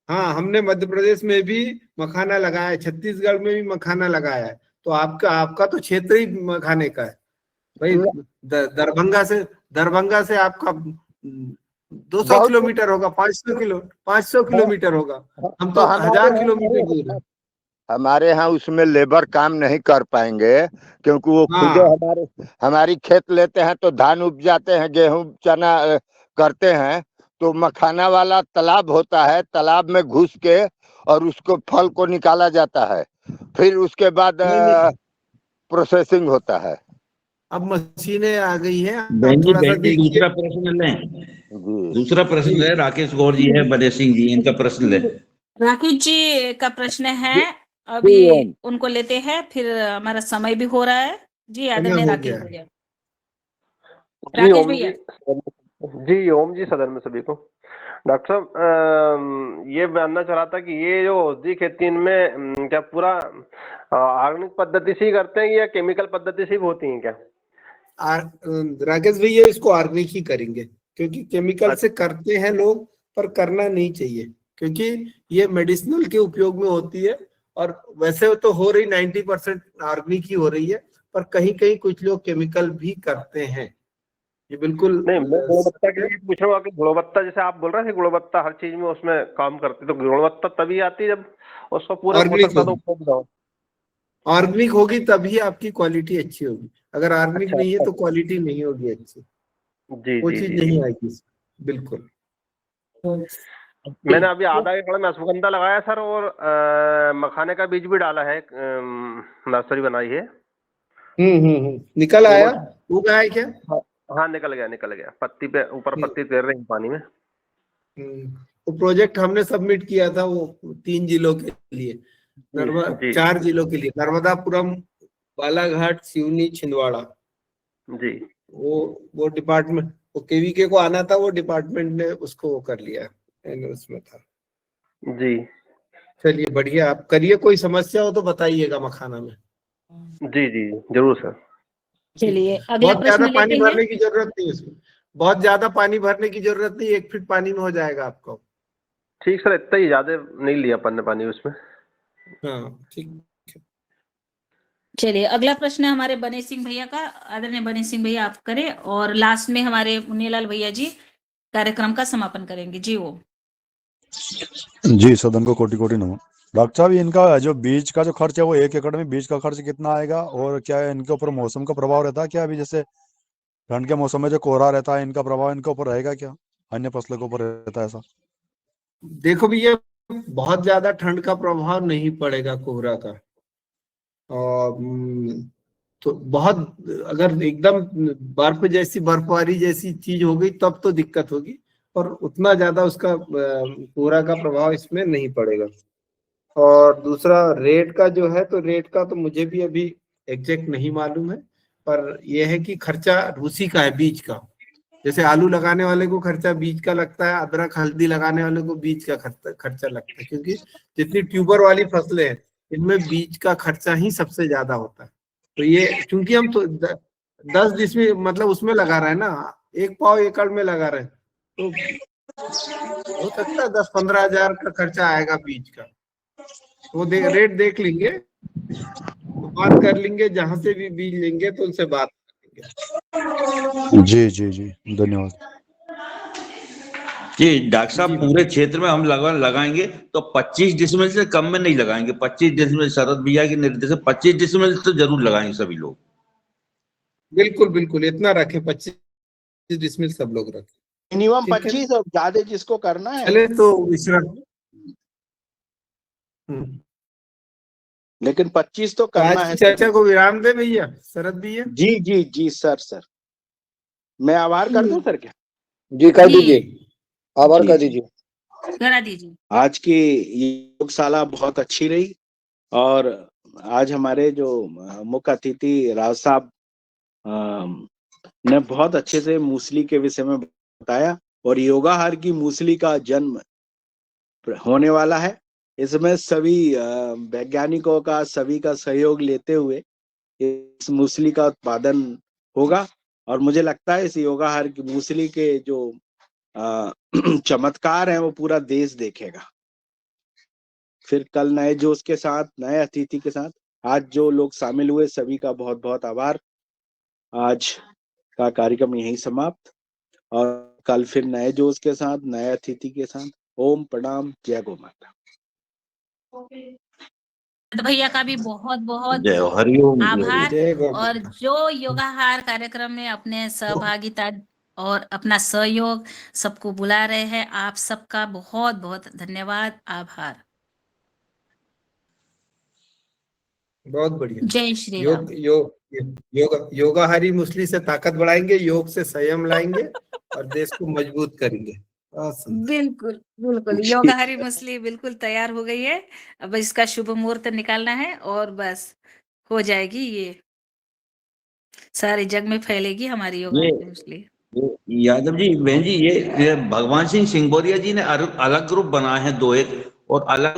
Speaker 2: हाँ, हमने मध्य प्रदेश में भी मखाना लगाया है, छत्तीसगढ़ में भी मखाना लगाया है। तो आपका तो क्षेत्र ही मखाने का है भाई। दरभंगा से आपका 200 किलोमीटर होगा, 500 किलोमीटर होगा। हम तो 1000 किलोमीटर दूर है।
Speaker 9: हमारे यहाँ उसमें लेबर काम नहीं कर पाएंगे, क्योंकि वो खुद
Speaker 2: हाँ,
Speaker 9: हमारी खेत लेते हैं तो धान उपजाते हैं, गेहूं चना करते हैं। तो मखाना वाला तालाब होता है, तालाब में घुस के और उसको फल को निकाला जाता है, फिर उसके बाद प्रोसेसिंग होता है।
Speaker 2: अब मशीनें आ गई हैं।
Speaker 4: बहन
Speaker 2: आप
Speaker 4: जी,
Speaker 2: थोड़ा सा देखिए।
Speaker 4: दूसरा प्रश्न लें। दूसरा प्रश्न है, राकेश गौर जी है, बड़े सिंह जी, इनका प्रश्न ले।
Speaker 7: राकेश जी का प्रश्न है,
Speaker 9: जी
Speaker 7: अभी
Speaker 9: ओम।
Speaker 7: उनको लेते हैं, फिर हमारा समय भी हो रहा है। जी, आदरणीय
Speaker 2: हो
Speaker 7: राकेश
Speaker 2: गया।
Speaker 7: भैया।
Speaker 10: जी
Speaker 7: राकेश
Speaker 10: ओम
Speaker 7: भैया।
Speaker 10: जी ओम जी, सदन में सभी को। डॉक्टर साहब, ये जानना चाह रहा था कि ये जो औषधि खेती इनमें क्या पूरा ऑर्गेनिक पद्धति से ही करते हैं या केमिकल पद्धति से भी होती हैं क्या?
Speaker 2: राकेश भैया, इसको ऑर्गेनिक ही करेंगे, क्योंकि केमिकल से करते हैं लोग, पर करना नहीं चाहिए, क्योंकि ये मेडिसिनल के उपयोग में होती है। और वैसे तो हो रही 90% ऑर्गेनिक ही हो रही है, पर कहीं कहीं कुछ लोग केमिकल भी करते हैं। ये बिल्कुल
Speaker 10: नहीं, मैं गुणवत्ता के लिए पूछ रहा हूँ कि गुणवत्ता, जैसे आप बोल रहे थे गुणवत्ता हर चीज में उसमें काम करती, तो गुणवत्ता तभी आती है जब उसको पूरे पोषक तत्व उपलब्ध हो।
Speaker 2: ऑर्गेनिक होगी तभी आपकी क्वालिटी अच्छी होगी। अगर ऑर्गेनिक नहीं है तो क्वालिटी नहीं होगी अच्छी।
Speaker 10: जी
Speaker 2: वो
Speaker 10: जी
Speaker 2: चीज
Speaker 10: जी
Speaker 2: नहीं
Speaker 10: जी।
Speaker 2: आएगी। बिल्कुल।
Speaker 10: मैंने अभी आधा एकड़ में अश्वगंधा लगाया सर, और मखाने का बीज भी डाला है, नर्सरी बनाई है।
Speaker 2: निकल आया, उगा है क्या?
Speaker 10: हाँ, निकल गया। पत्ती पे ऊपर पत्ती तैर रही है पानी में।
Speaker 2: वो प्रोजेक्ट हमने सबमिट किया था, वो 3 जिलों के लिए,
Speaker 10: जी
Speaker 2: 4 जिलों के लिए, नर्मदापुरम, बालाघाट, सिवनी, छिंदवाड़ा।
Speaker 10: जी।
Speaker 2: वो डिपार्टमेंट, वो केवीके को आना था, वो डिपार्टमेंट ने उसको वो कर लिया, उसमें था।
Speaker 10: जी
Speaker 2: चलिए बढ़िया, आप करिए। कोई समस्या हो तो बताइएगा मखाना में।
Speaker 10: जी जी जरूर सर।
Speaker 7: चलिए, अगला
Speaker 2: बहुत ज्यादा
Speaker 7: प्रश्न
Speaker 2: पानी
Speaker 7: लेते हैं।
Speaker 2: भरने की जरूरत नहीं है इसमें, बहुत ज्यादा पानी भरने की जरूरत नहीं, 1 फीट पानी में हो जाएगा आपको।
Speaker 10: ठीक सर, इतना ही, ज्यादा नहीं लिया अपन ने पानी उसमें।
Speaker 2: हाँ, ठीक।
Speaker 7: चलिए, अगला प्रश्न है हमारे बने सिंह भैया का। आदरणीय बने सिंह भैया आप करें, और लास्ट में हमारे मुन्नीलाल भैया जी कार्यक्रम का समापन करेंगे। जी वो।
Speaker 11: जी, सदन को कोटि कोटि नमन। डॉक्टर साहब, इनका जो बीज का जो खर्च है, वो 1 एकड़ में बीज का खर्च कितना आएगा, और क्या इनके ऊपर मौसम का प्रभाव रहता है क्या? अभी जैसे ठंड के मौसम में जो कोहरा रहता है, इनका प्रभाव इनके ऊपर रहेगा क्या? अन्य फसलों के ऊपर रहता है ऐसा?
Speaker 2: देखो भैया, बहुत ज्यादा ठंड का प्रभाव नहीं पड़ेगा कोहरा का। और तो बहुत, अगर एकदम बर्फबारी जैसी चीज हो गई तब तो दिक्कत होगी, और उतना ज्यादा उसका कोहरा का प्रभाव इसमें नहीं पड़ेगा। और दूसरा, रेट का जो है, तो रेट का तो मुझे भी अभी एग्जैक्ट नहीं मालूम है, पर यह है कि खर्चा रूसी का है बीज का, जैसे आलू लगाने वाले को खर्चा बीज का लगता है, अदरक हल्दी लगाने वाले को बीज का खर्चा लगता है, क्योंकि जितनी ट्यूबर वाली फसलें हैं इनमें बीज का खर्चा ही सबसे ज्यादा होता है। तो ये चूंकि हम तो 10 डिसमिल मतलब उसमें लगा रहे हैं ना, 1 पाव एकड़ में लगा रहे हैं, तो हो सकता है 10-15 हजार का खर्चा आएगा बीज का। तो रेट देख लेंगे, तो बात कर लेंगे, जहां से भी बीज लेंगे तो उनसे बात करेंगे।
Speaker 11: जी जी जी, धन्यवाद।
Speaker 4: जी डॉक्टर साहब, पूरे क्षेत्र में हम लगाएंगे तो 25 डिसमिल से कम में नहीं लगाएंगे। 25 डिसमिल शरद भैया के निर्देश से 25 डिसमिल तो जरूर लगाएंगे सभी लोग।
Speaker 2: बिल्कुल बिल्कुल, इतना रखें, 25 डिसमिल सब लोग रखें,
Speaker 3: मिनिमम 25 और ज्यादा जिसको करना है।
Speaker 2: चले तो विश्राम।
Speaker 3: लेकिन 25 तो करना
Speaker 2: आज
Speaker 3: है।
Speaker 2: की चर्चा को विराम दे भैया, शरद भैया।
Speaker 3: जी जी जी सर मैं आभार कर दूं सर क्या?
Speaker 1: जी कर दीजिए, आभार कर दीजिए।
Speaker 7: करा दीजिए।
Speaker 3: आज की ये योगशाला बहुत अच्छी रही और आज हमारे जो मुख्य अतिथि राव साहब ने बहुत अच्छे से मूसली के विषय में बताया और योगाहार की मूसली का जन्म होने वाला है। इसमें सभी वैज्ञानिकों का, सभी का सहयोग लेते हुए इस मूसली का उत्पादन होगा और मुझे लगता है इस योगाहार की मूसली के जो चमत्कार हैं वो पूरा देश देखेगा। फिर कल नए जोश के साथ, नए अतिथि के साथ, आज जो लोग शामिल हुए सभी का बहुत बहुत आभार। आज का कार्यक्रम यहीं समाप्त और कल फिर नए जोश के साथ, नए अतिथि के साथ। ओम प्रणाम, जय गौ माता।
Speaker 7: तो भैया का भी बहुत बहुत
Speaker 4: जय हो, हरिओम।
Speaker 7: आभार।
Speaker 2: जय गौ
Speaker 7: और जो योगाहार कार्यक्रम में अपने सहभागिता और अपना सहयोग सबको बुला रहे हैं, आप सबका बहुत बहुत धन्यवाद, आभार।
Speaker 2: बहुत बढ़िया।
Speaker 7: जय श्री राम।
Speaker 2: योगाहारी मूसली से ताकत बढ़ाएंगे, योग से संयम लाएंगे और देश को मजबूत करेंगे।
Speaker 7: बिल्कुल बिल्कुल, योगाहारी मूसली बिल्कुल तैयार हो गई है। अब इसका शुभ मुहूर्त निकालना है और बस हो जाएगी, ये सारे जग में फैलेगी हमारी योगाहारी मूसली।
Speaker 4: यादव जी, बहन जी, ये भगवान सिंह सिंगोरिया जी ने अलग ग्रुप बनाए हैं 2-1 और अलग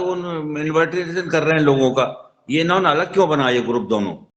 Speaker 4: इन्वर्टेशन कर रहे हैं लोगों का। ये इन्होंने अलग क्यों बनाया ये ग्रुप दोनों?